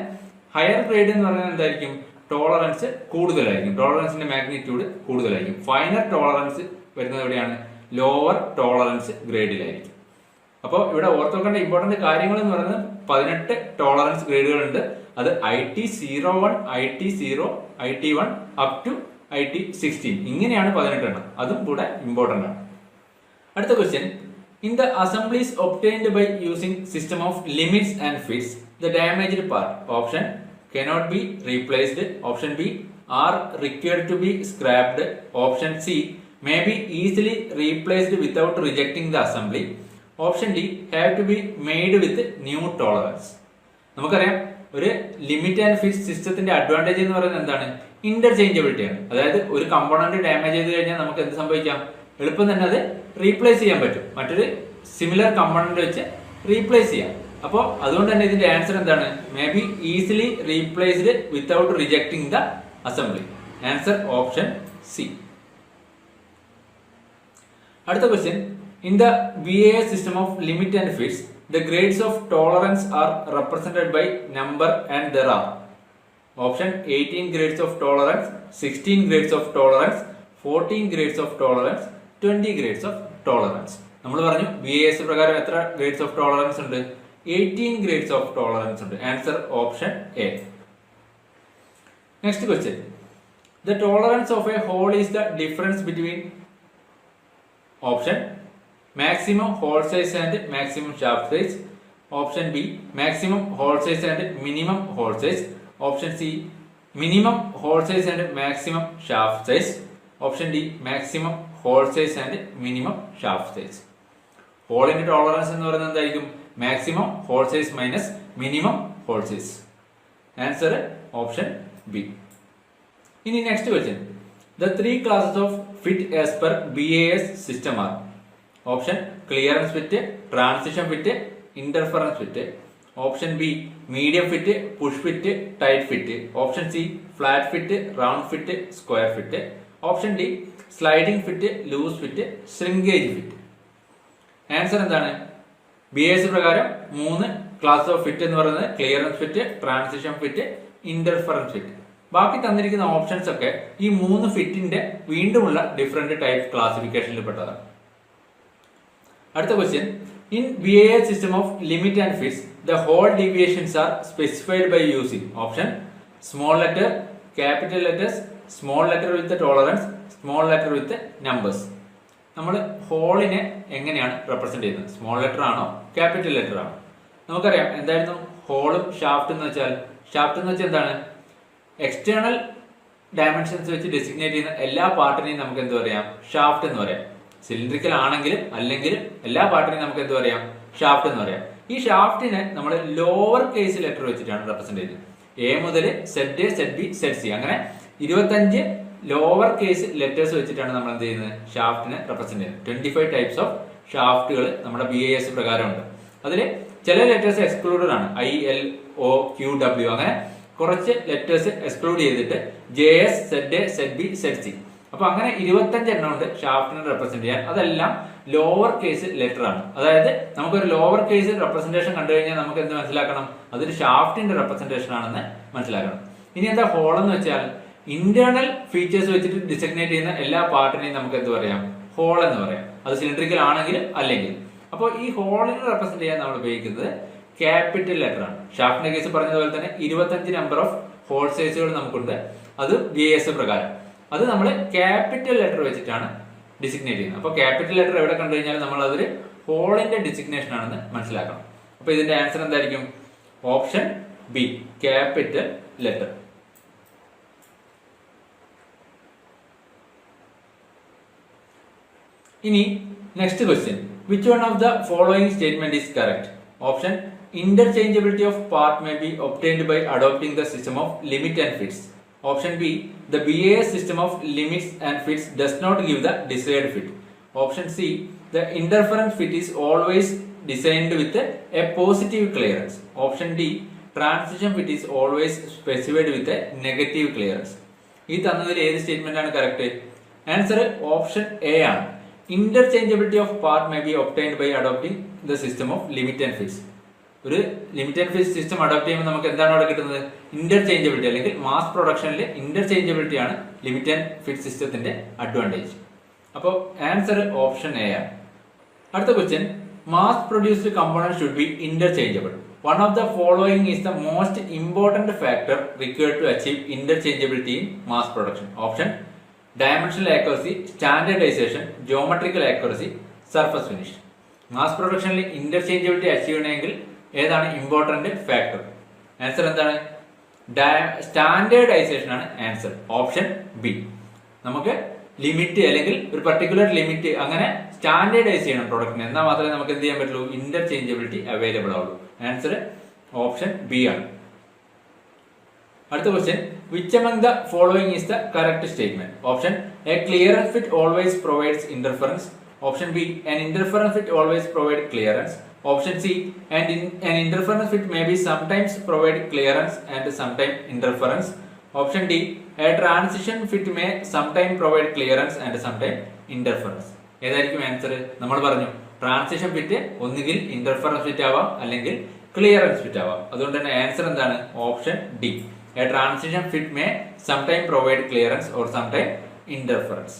ഹയർ ഗ്രേഡ് എന്ന് പറയുന്നത് എന്തായിരിക്കും? ടോളറൻസ് കൂടുതലായിരിക്കും, ടോളറൻസിന്റെ മാഗ്നിറ്റ്യൂഡ് കൂടുതലായിരിക്കും. ഫൈനർ ടോളറൻസ് വരുന്നത് എവിടെയാണ്? ലോവർ ടോളറൻസ് ഗ്രേഡിലായിരിക്കും. അപ്പോൾ ഇവിടെ ഓർത്തുവെക്കേണ്ട ഇമ്പോർട്ടന്റ് കാര്യങ്ങൾ എന്ന് പറയുന്നത് 18 ടോളറൻസ് ഗ്രേഡുകളുണ്ട്. അത് IT01, IT0, IT1 up to IT16, ഇങ്ങനെയാണ് 18 എണ്ണം. അതും കൂടെ ഇമ്പോർട്ടന്റ് ആണ്. അടുത്ത question, in the assemblies obtained by using system of limits and fits, the damaged part option cannot be replaced, option B are required to be scrapped, option C may be easily replaced without rejecting the assembly, option D have to be made with new tolerance. നമുക്കറിയാം ഒരു limit and fix സിസ്റ്റത്തിന്റെ advantage എന്ന് പറയുന്നത് എന്താണ്? Interchangeability ആണ്. അതായത് ഒരു component damage ചെയ്ത് കഴിഞ്ഞാൽ നമുക്ക് എന്ത് സംഭവിക്കാം? എളുപ്പം തന്നെ അത് റീപ്ലേസ് ചെയ്യാൻ പറ്റും, മറ്റൊരു സിമിലർ കമ്പോണന്റ് വെച്ച് റീപ്ലേസ് ചെയ്യാം. അപ്പോൾ അതുകൊണ്ട് തന്നെ ഇതിന്റെ ആൻസർ എന്താണ്? May be easily replaced without rejecting the assembly. Answer option C. അടുത്ത question, in the BAS system of limit and fits the grades of tolerance are represented by number and there are option 18 grades of tolerance, 16 grades of tolerance, 14 grades of tolerance, 20 grades of tolerance. നമ്മൾ പറഞ്ഞു BAS പ്രകാരം എത്ര grades of tolerance ഉണ്ട്? 18 grades of tolerance ഉണ്ട്. Answer option A. Next question, the tolerance of a hole is the difference between option maximum hole size and maximum shaft size, option B maximum hole size and minimum hole size, option C minimum hole size and maximum shaft size, option D maximum hole size and minimum shaft size. ഹോളിന്റെ ടോളറൻസ് എന്ന് പറയുന്നത് എന്തായിരിക്കും? Maximum hole size minus minimum hole size. Answer option B. ഇനി next question, the three classes of fit as per BAS system are option clearance fit, transition fit, interference fit, option B medium fit, push fit, tight fit, option C flat fit, round fit, square fit, option D sliding fit, loose fit, shrinkage fit. Answer എന്താണ്? BAS പ്രകാരം 3 class of fit എന്ന് പറയുന്നത് clearance fit, transition fit, interference fit. ബാക്കി തന്നിരിക്കുന്ന options ഒക്കെ ഈ 3 ഫിറ്റിന്റെ വീണ്ടുമുള്ള different type ക്ലാസിഫിക്കേഷനിൽ പെട്ടതാണ്. അടുത്ത question, in BAS system of limit and fits the hole deviations are specified by using option small letter, capital letters, small letter with tolerance, small letter with numbers. നമ്മൾ ഹോളിനെ എങ്ങനെയാണ് represent ചെയ്യുന്നത്? Small letter ആണോ capital letter ആണോ? നമുക്കറിയാം എന്തായിരുന്നു ഹോളും shaft എന്ന് വെച്ചാൽ. ഷാഫ്റ്റ് എന്ന് വെച്ചാൽ എന്താണ്? എക്സ്റ്റേണൽ ഡയമെൻഷൻസ് വെച്ച് ഡെസിഗ്നേറ്റ് ചെയ്യുന്ന എല്ലാ പാർട്ടിനെയും നമുക്ക് എന്ത് പറയാം? ഷാഫ്റ്റ് എന്ന് പറയാം. സിലിണ്ടറിക്കൽ ആണെങ്കിലും അല്ലെങ്കിലും എല്ലാ പാർട്ടിനെയും നമുക്ക് എന്ത് പറയാം? ഷാഫ്റ്റ് എന്ന് പറയാം. ഈ ഷാഫ്റ്റിനെ നമ്മൾ ലോവർ കേസ് ലെറ്റർ വെച്ചിട്ടാണ് റെപ്രസെന്റ് ചെയ്യുന്നത്. എ മുതൽ Z A, Z B, Z C, അങ്ങനെ 25 ലോവർ കേസ് ലെറ്റേഴ്സ് വെച്ചിട്ടാണ് നമ്മൾ എന്ത് ചെയ്യുന്നത്? ഷാഫ്റ്റിനെ റെപ്രസെന്റ് ചെയ്യുന്നത്. 25 ടൈപ്സ് ഓഫ് ഷാഫ്റ്റുകൾ നമ്മുടെ BAS പ്രകാരമുണ്ട്. അതിൽ ചില ലെറ്റേഴ്സ് എക്സ്ക്ലൂഡഡ് ആണ്. ILOQW അങ്ങനെ കുറച്ച് ലെറ്റേഴ്സ് എക്സ്ക്ലൂഡ് ചെയ്തിട്ട് JS, ZA, ZB, ZC. അപ്പൊ അങ്ങനെ 25 എണ്ണം ഉണ്ട് ഷാഫ്റ്റിനെ റെപ്രസെന്റ് ചെയ്യാൻ. അതെല്ലാം ലോവർ കേസ് ലെറ്റർ ആണ്. അതായത് നമുക്കൊരു ലോവർ കേസ് റെപ്രസെന്റേഷൻ കണ്ടു കഴിഞ്ഞാൽ നമുക്ക് എന്ത് മനസ്സിലാക്കണം? അതൊരു ഷാഫ്റ്റിന്റെ റെപ്രസെന്റേഷൻ ആണെന്ന് മനസ്സിലാക്കണം. ഇനി എന്താ ഹോൾ എന്ന് വെച്ചാൽ? ഇന്റേണൽ ഫീച്ചേഴ്സ് വെച്ചിട്ട് ഡിസിഗ്നേറ്റ് ചെയ്യുന്ന എല്ലാ പാർട്ടിനെയും നമുക്ക് എന്ത് പറയാം? ഹോൾ എന്ന് പറയാം. അത് സിലിണ്ടറിക്കൽ ആണെങ്കിലും അല്ലെങ്കിൽ. അപ്പോൾ ഈ ഹോളിനെ റെപ്രസെന്റ് ചെയ്യാൻ നമ്മൾ ഉപയോഗിക്കുന്നത് ക്യാപിറ്റൽ ലെറ്റർ ആണ്. ഷാഫ്റ്റിന്റെ കേസ് പറഞ്ഞതുപോലെ തന്നെ 25 നമ്പർ ഓഫ് ഹോൾ സൈസുകൾ നമുക്കുണ്ട്. അത് BAS പ്രകാരം. അത് നമ്മൾ ക്യാപിറ്റൽ ലെറ്റർ വെച്ചിട്ടാണ് ഡിസിഗ്നേറ്റ് ചെയ്യുന്നത്. അപ്പോൾ ക്യാപിറ്റൽ ലെറ്റർ എവിടെ കണ്ടു കഴിഞ്ഞാൽ നമ്മൾ അതൊരു ഹോളിന്റെ ഡിസിഗ്നേഷൻ ആണെന്ന് മനസ്സിലാക്കണം. അപ്പൊ ഇതിന്റെ ആൻസർ എന്തായിരിക്കും? Option B capital letter. ഇനി next question, which one of the following statement is correct? Option interchangeability of part may be obtained by adopting the system of limit and fits. Option B, the BAS system of limits and fits does not give the desired fit. Option C, the interference fit is always designed with a positive clearance. Option D, transition fit is always specified with a negative clearance. ഈ തന്നതിൽ ഏത് statement ആണ് correct? Answer option A ആണ്. Interchangeability of part may be obtained by adopting the system of limit and fits. ഒരു limit and fit system adopt ചെയ്യുമ്പോൾ നമുക്ക് എന്താണ് അവിടെ കിട്ടുന്നത്? ഇന്റർചേഞ്ചബിലിറ്റി, അല്ലെങ്കിൽ മാസ് പ്രൊഡക്ഷനിൽ ഇന്റർചേഞ്ചബിലിറ്റി ആണ് ലിമിറ്റ് ആൻഡ് ഫിറ്റ് സിസ്റ്റത്തിന്റെ അഡ്വാൻറ്റേജ്. അപ്പോൾ ആൻസർ ഓപ്ഷൻ എ ആണ്. അടുത്ത question, mass produced component should be interchangeable. One of the following is the most important factor required to achieve interchangeability in mass production. Option dimensional accuracy, standardisation, geometrical accuracy, surface finish. Mass പ്രൊഡക്ഷനിൽ interchangeability achieve ചെയ്യണമെങ്കിൽ ഏതാണ് important factor? Answer എന്താണ്? Standardisation ആണ് answer. Option B. നമുക്ക് limit അല്ലെങ്കിൽ ഒരു particular limit അങ്ങനെ standardise ചെയ്യണം പ്രൊഡക്റ്റിന്, എന്നാൽ മാത്രമേ നമുക്ക് എന്ത് ചെയ്യാൻ പറ്റുള്ളൂ? ഇന്റർചേഞ്ചബിലിറ്റി അവൈലബിൾ ആവുള്ളൂ. ആൻസർ ഓപ്ഷൻ ബി ആണ്. അടുത്ത question, which among the following is the correct statement? Option A, clearance fit always provides interference. Option B, an interference fit always provide clearance. Option C, an interference fit may be sometimes provide clearance and sometimes interference. Option D, a transition fit may sometime provide clearance and sometime interference. ഏതായിരിക്കും answer? നമ്മൾ പറഞ്ഞു transition fit ഒന്നുകിൽ interference fit ആവാം അല്ലെങ്കിൽ clearance fit ആവാം. അതുകൊണ്ട് തന്നെ answer എന്താണ്? Option D, A transition fit may sometime provide clearance or sometime interference.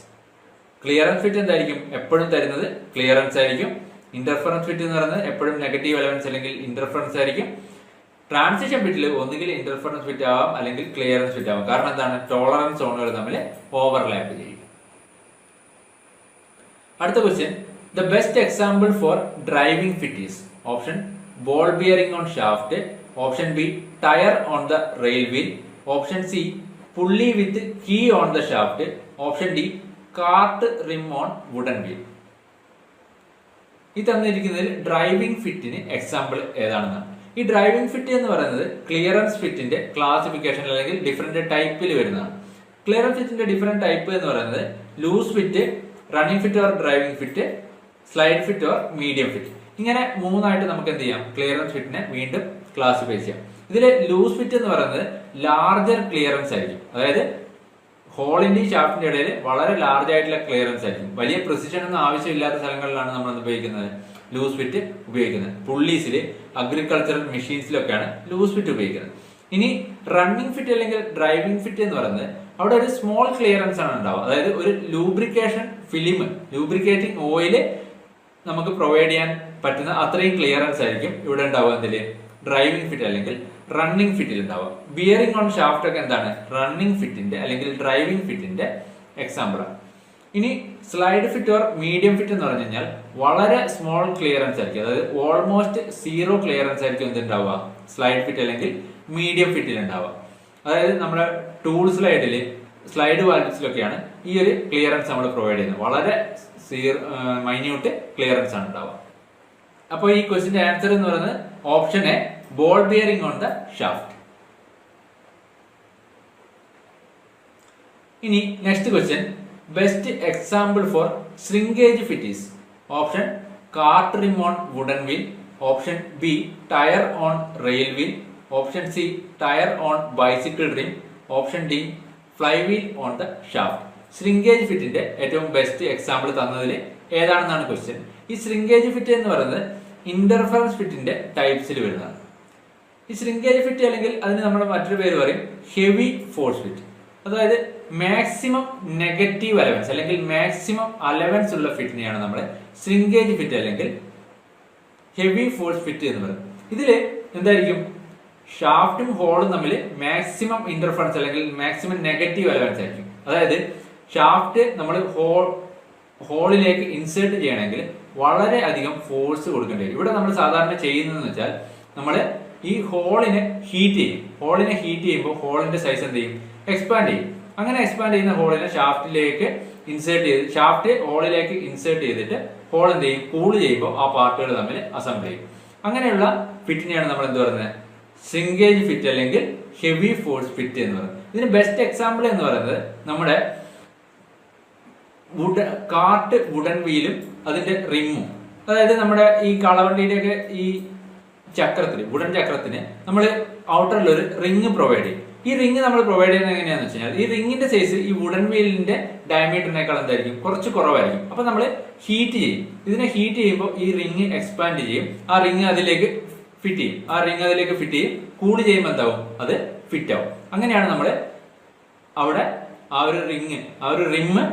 Clearance fit എന്തായിരിക്കും? എപ്പോഴും തരുന്നത് ക്ലിയറൻസ് ആയിരിക്കും. ഇന്റർഫറൻസ് ഫിറ്റ് എന്ന് പറയുന്നത് എപ്പോഴും നെഗറ്റീവ് എലമെന്റ്സ് അല്ലെങ്കിൽ ഇന്റർഫറൻസ് ആയിരിക്കും. ട്രാൻസിഷൻ ഫിറ്റിൽ ഒന്നുകിൽ ഇന്റർഫറൻസ് ഫിറ്റ് ആവാം അല്ലെങ്കിൽ ക്ലിയറൻസ് ഫിറ്റ് ആവാം. കാരണം എന്താണ്? ടോളറൻസ് സോണുകൾ തമ്മിൽ ഓവർലാപ്പ് ചെയ്യും. അടുത്ത question, the best example for driving fit is? Option ball bearing on shaft. Option B, tyre on the rail wheel. Option C, pulley with key on the shaft. Option D, cart rim on wooden wheel. ഈ തന്നിരിക്കുന്നതിൽ driving ഫിറ്റിന് example ഏതാണെന്നാണ്. ഈ driving fit എന്ന് പറയുന്നത് clearance ഫിറ്റിന്റെ classification അല്ലെങ്കിൽ different ടൈപ്പിൽ വരുന്നതാണ്. Clearance ഫിറ്റിന്റെ ഡിഫറെന്റ് ടൈപ്പ് എന്ന് പറയുന്നത് loose fit, running fit or driving fit, slide fit or medium fit. ഇങ്ങനെ മൂന്നായിട്ട് നമുക്ക് എന്ത് ചെയ്യാം? ക്ലിയറൻസ് ഫിറ്റിനെ വീണ്ടും ക്ലാസിഫൈ ചെയ്യാം. ഇതില് ലൂസ് ഫിറ്റ് എന്ന് പറയുന്നത് ലാർജർ ക്ലിയറൻസ് ആയിരിക്കും. അതായത് ഹോളിന്റെ ഷാഫ്റ്റിന്റെ ഇടയിൽ വളരെ ലാർജ് ആയിട്ടുള്ള ക്ലിയറൻസ് ആയിരിക്കും. വലിയ പ്രിസിഷൻ ഒന്നും ആവശ്യമില്ലാത്ത സ്ഥലങ്ങളിലാണ് നമ്മൾ ഉപയോഗിക്കുന്നത് ലൂസ് ഫിറ്റ് ഉപയോഗിക്കുന്നത്. പുള്ളീസില്, അഗ്രികൾച്ചറൽ മെഷീൻസിലൊക്കെയാണ് ലൂസ് ഫിറ്റ് ഉപയോഗിക്കുന്നത്. ഇനി റണ്ണിംഗ് ഫിറ്റ് അല്ലെങ്കിൽ ഡ്രൈവിംഗ് ഫിറ്റ് എന്ന് പറയുന്നത് അവിടെ ഒരു സ്മോൾ ക്ലിയറൻസ് ആണ് ഉണ്ടാവുക. അതായത് ഒരു ലൂബ്രിക്കേഷൻ ഫിലിം, ലൂബ്രിക്കേറ്റിംഗ് ഓയില് നമുക്ക് പ്രൊവൈഡ് ചെയ്യാൻ പറ്റുന്ന അത്രയും ക്ലിയറൻസ് ആയിരിക്കും ഇവിടെ ഉണ്ടാവുക. എന്തില്? ഡ്രൈവിംഗ് ഫിറ്റ് അല്ലെങ്കിൽ റണ്ണിംഗ് ഫിറ്റിൽ ഉണ്ടാവുക. ബിയറിംഗ് ഓൺ ഷാഫ്റ്റ് ഒക്കെ എന്താണ്? റണ്ണിംഗ് ഫിറ്റിന്റെ അല്ലെങ്കിൽ ഡ്രൈവിംഗ് ഫിറ്റിന്റെ എക്സാമ്പിൾ ആണ്. ഇനി slide fit or medium fit എന്ന് പറഞ്ഞു കഴിഞ്ഞാൽ വളരെ സ്മോൾ ക്ലിയറൻസ് ആയിരിക്കും. അതായത് ഓൾമോസ്റ്റ് സീറോ ക്ലിയറൻസ് ആയിരിക്കും എന്തുണ്ടാവുക? സ്ലൈഡ് ഫിറ്റ് അല്ലെങ്കിൽ മീഡിയം ഫിറ്റിൽ ഉണ്ടാവുക. അതായത് നമ്മുടെ ടൂൾ സ്ലൈഡില്, സ്ലൈഡ് വാൽവ്സിലൊക്കെയാണ് ഈ ഒരു ക്ലിയറൻസ് നമ്മൾ പ്രൊവൈഡ് ചെയ്യുന്നത്. വളരെ മൈന്യൂട്ട് ക്ലിയറൻസ് ആണ് ഉണ്ടാവുക. അപ്പോൾ ഈ ക്വസ്റ്റിന്റെ ആൻസർ എന്ന് പറയുന്നത് option A, ball bearing on the shaft. ഇനി next question, best example for shrinkage fit is? Option cart rim on wooden wheel. Option B, tyre on rail wheel. Option C, tyre on bicycle rim. Option D, flywheel on the shaft. Shrinkage ഫിറ്റിന്റെ ഏറ്റവും best example തന്നതിൽ ഏതാണെന്നാണ് question. ഈ shrinkage fit എന്ന് പറയുന്നത് interference ഫിറ്റിന്റെ ടൈപ്സിൽ വരുന്നതാണ്. ഈ shrinkage fit അല്ലെങ്കിൽ അതിന് നമ്മൾ മറ്റൊരു പേര് പറയും ഹെവി ഫോഴ്സ് ഫിറ്റ്. അതായത് മാക്സിമം നെഗറ്റീവ് അലവൻസ് അല്ലെങ്കിൽ മാക്സിമം അലവൻസ് ഉള്ള ഫിറ്റിനെയാണ് നമ്മൾ ശ്രിങ്കേജ് ഫിറ്റ് അല്ലെങ്കിൽ ഹെവി ഫോഴ്സ് ഫിറ്റ് എന്ന് പറയുന്നത്. ഇതില് എന്തായിരിക്കും? ഷാഫ്റ്റും ഹോളും തമ്മിൽ മാക്സിമം ഇന്റർഫറൻസ് അല്ലെങ്കിൽ മാക്സിമം നെഗറ്റീവ് അലവൻസ് ആയിരിക്കും. അതായത് ഷാഫ്റ്റ് നമ്മൾ ഹോളിലേക്ക് ഇൻസേർട്ട് ചെയ്യണമെങ്കിൽ വളരെ അധികം ഫോഴ്സ് കൊടുക്കേണ്ടി വരും. ഇവിടെ നമ്മൾ സാധാരണ ചെയ്യുന്നതെന്ന് വെച്ചാൽ നമ്മൾ ഈ ഹോളിനെ ഹീറ്റ് ചെയ്യും. ഹോളിനെ ഹീറ്റ് ചെയ്യുമ്പോൾ ഹോളിന്റെ സൈസ് എന്ത് ചെയ്യും? എക്സ്പാൻഡ് ചെയ്യും. അങ്ങനെ എക്സ്പാൻഡ് ചെയ്യുന്ന ഹോളിനെ ഷാഫ്റ്റിലേക്ക് ഇൻസേർട്ട് ചെയ്ത് ഷാഫ്റ്റ് ഹോളിലേക്ക് ഇൻസേർട്ട് ചെയ്തിട്ട് ഹോൾ എന്ത് ചെയ്യും? കൂൾ ചെയ്യുമ്പോൾ ആ പാർട്ടുകൾ തമ്മിൽ അസംബിൾ ചെയ്യും. അങ്ങനെയുള്ള ഫിറ്റിനെയാണ് നമ്മൾ എന്ത് പറയുന്നത്? ശ്രിങ്കേജ് ഫിറ്റ് അല്ലെങ്കിൽ ഹെവി ഫോഴ്സ് ഫിറ്റ് എന്ന് പറയുന്നത്. ഇതിന് ബെസ്റ്റ് എക്സാമ്പിൾ എന്ന് പറയുന്നത് നമ്മുടെ കാർട്ട് വുഡൻ വീലും അതിന്റെ റിമ്മും. അതായത് നമ്മുടെ ഈ കളവണ്ടിയുടെയൊക്കെ ഈ ചക്രത്തിന്, വുഡൻ ചക്രത്തിന് നമ്മൾ ഔട്ടറിൽ ഒരു റിങ് പ്രൊവൈഡ് ചെയ്യും. ഈ റിങ് നമ്മൾ പ്രൊവൈഡ് ചെയ്യുന്നത് എങ്ങനെയാന്ന് വെച്ച് കഴിഞ്ഞാൽ ഈ റിങ്ങിന്റെ സൈസ് ഈ വുഡൻ വീലിന്റെ ഡയമീറ്ററിനേക്കാൾ എന്തായിരിക്കും? കുറച്ച് കുറവായിരിക്കും. അപ്പൊ നമ്മൾ ഹീറ്റ് ചെയ്യും. ഇതിനെ ഹീറ്റ് ചെയ്യുമ്പോൾ ഈ റിങ് എക്സ്പാൻഡ് ചെയ്യും. ആ റിങ് അതിലേക്ക് ഫിറ്റ് ചെയ്യും. ആ റിങ് അതിലേക്ക് ഫിറ്റ് ചെയ്യും. കൂൾ ചെയ്യുമ്പോൾ എന്താവും? അത് ഫിറ്റ് ആവും. അങ്ങനെയാണ് നമ്മൾ അവിടെ ആ ഒരു റിങ്, ആ ഒരു റിമ്മ്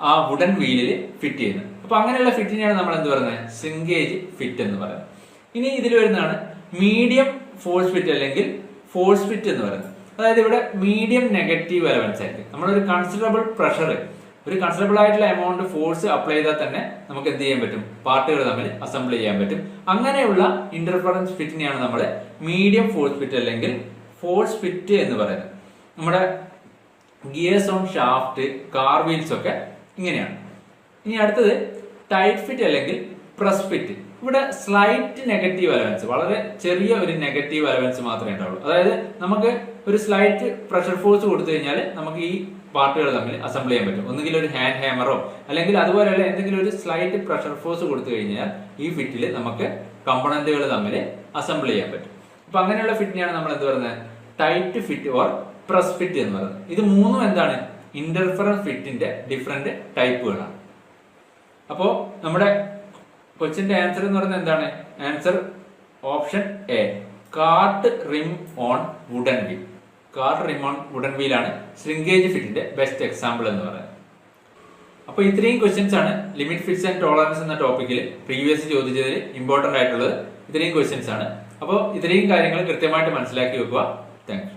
ആ വുഡൻ വീലിൽ ഫിറ്റ് ചെയ്യുന്നത്. അപ്പൊ അങ്ങനെയുള്ള ഫിറ്റിനെയാണ് നമ്മൾ എന്ത് പറയുന്നത്? ശ്രിങ്കേജ് ഫിറ്റ് എന്ന് പറയുന്നത്. ഇനി ഇതിൽ വരുന്നതാണ് മീഡിയം ഫോഴ്സ് ഫിറ്റ് അല്ലെങ്കിൽ ഫോഴ്സ് ഫിറ്റ് എന്ന് പറയുന്നത്. അതായത് ഇവിടെ മീഡിയം നെഗറ്റീവ് എലവൻസ് ആയിരിക്കും. നമ്മളൊരു കൺസിഡറബിൾ പ്രഷർ, ഒരു കൺസിഡറബിൾ ആയിട്ടുള്ള എമൗണ്ട് ഫോഴ്സ് അപ്ലൈ ചെയ്താൽ തന്നെ നമുക്ക് എന്ത് ചെയ്യാൻ പറ്റും? പാർട്ടുകൾ തമ്മിൽ അസംബിൾ ചെയ്യാൻ പറ്റും. അങ്ങനെയുള്ള ഇന്റർഫറൻസ് ഫിറ്റിനെയാണ് നമ്മൾ മീഡിയം ഫോഴ്സ് ഫിറ്റ് അല്ലെങ്കിൽ ഫോഴ്സ് ഫിറ്റ് എന്ന് പറയുന്നത്. നമ്മുടെ gears on shaft, car wheels ഒക്കെ ഇങ്ങനെയാണ്. ഇനി അടുത്തത് ടൈറ്റ് ഫിറ്റ് അല്ലെങ്കിൽ പ്രസ് ഫിറ്റ്. ഇവിടെ സ്ലൈറ്റ് നെഗറ്റീവ് അലവൻസ്, വളരെ ചെറിയ ഒരു നെഗറ്റീവ് അലവൻസ് മാത്രമേ ഉണ്ടാവുള്ളൂ. അതായത് നമുക്ക് ഒരു സ്ലൈറ്റ് പ്രഷർ ഫോഴ്സ് കൊടുത്തു കഴിഞ്ഞാൽ നമുക്ക് ഈ പാർട്ടുകൾ തമ്മിൽ അസംബിൾ ചെയ്യാൻ പറ്റും. ഒന്നുകിൽ ഒരു ഹാൻഡ് ഹാമറോ അല്ലെങ്കിൽ അതുപോലെയുള്ള എന്തെങ്കിലും ഒരു സ്ലൈറ്റ് പ്രഷർ ഫോഴ്സ് കൊടുത്തു കഴിഞ്ഞാൽ ഈ ഫിറ്റിൽ നമുക്ക് കമ്പണന്റുകൾ തമ്മിൽ അസംബിൾ ചെയ്യാൻ പറ്റും. അപ്പൊ അങ്ങനെയുള്ള ഫിറ്റിനെയാണ് നമ്മൾ എന്ത് പറയുന്നത്, tight fit or press fit എന്ന് പറയുന്നത്. ഇത് മൂന്നും എന്താണ്, ഇന്റർഫറൻസ് ഫിറ്റിന്റെ ഡിഫറെന്റ് ടൈപ്പുകളാണ്. അപ്പോ നമ്മുടെ ക്വസ്റ്റ്യന്റെ ആൻസർ എന്ന് പറയുന്നത് എന്താണ്, answer option A, cart rim on wooden wheel. Cart rim on wooden wheel ആണ് ശ്രിങ്കേജ് ഫിറ്റിന്റെ ബെസ്റ്റ് എക്സാമ്പിൾ എന്ന് പറയുന്നത്. അപ്പൊ ഇത്രയും ക്വസ്റ്റ്യൻസ് ആണ് ലിമിറ്റ് ഫിറ്റ്സ് ആൻഡ് ടോളറൻസ് എന്ന ടോപ്പിക്കിൽ പ്രീവിയസ് ചോദിച്ചതിൽ ഇമ്പോർട്ടന്റ് ആയിട്ടുള്ളത്. ഇത്രയും ക്വസ്റ്റ്യൻസ് ആണ്. അപ്പോൾ ഇത്രയും കാര്യങ്ങൾ കൃത്യമായിട്ട് മനസ്സിലാക്കി വെക്കുക. Thank you.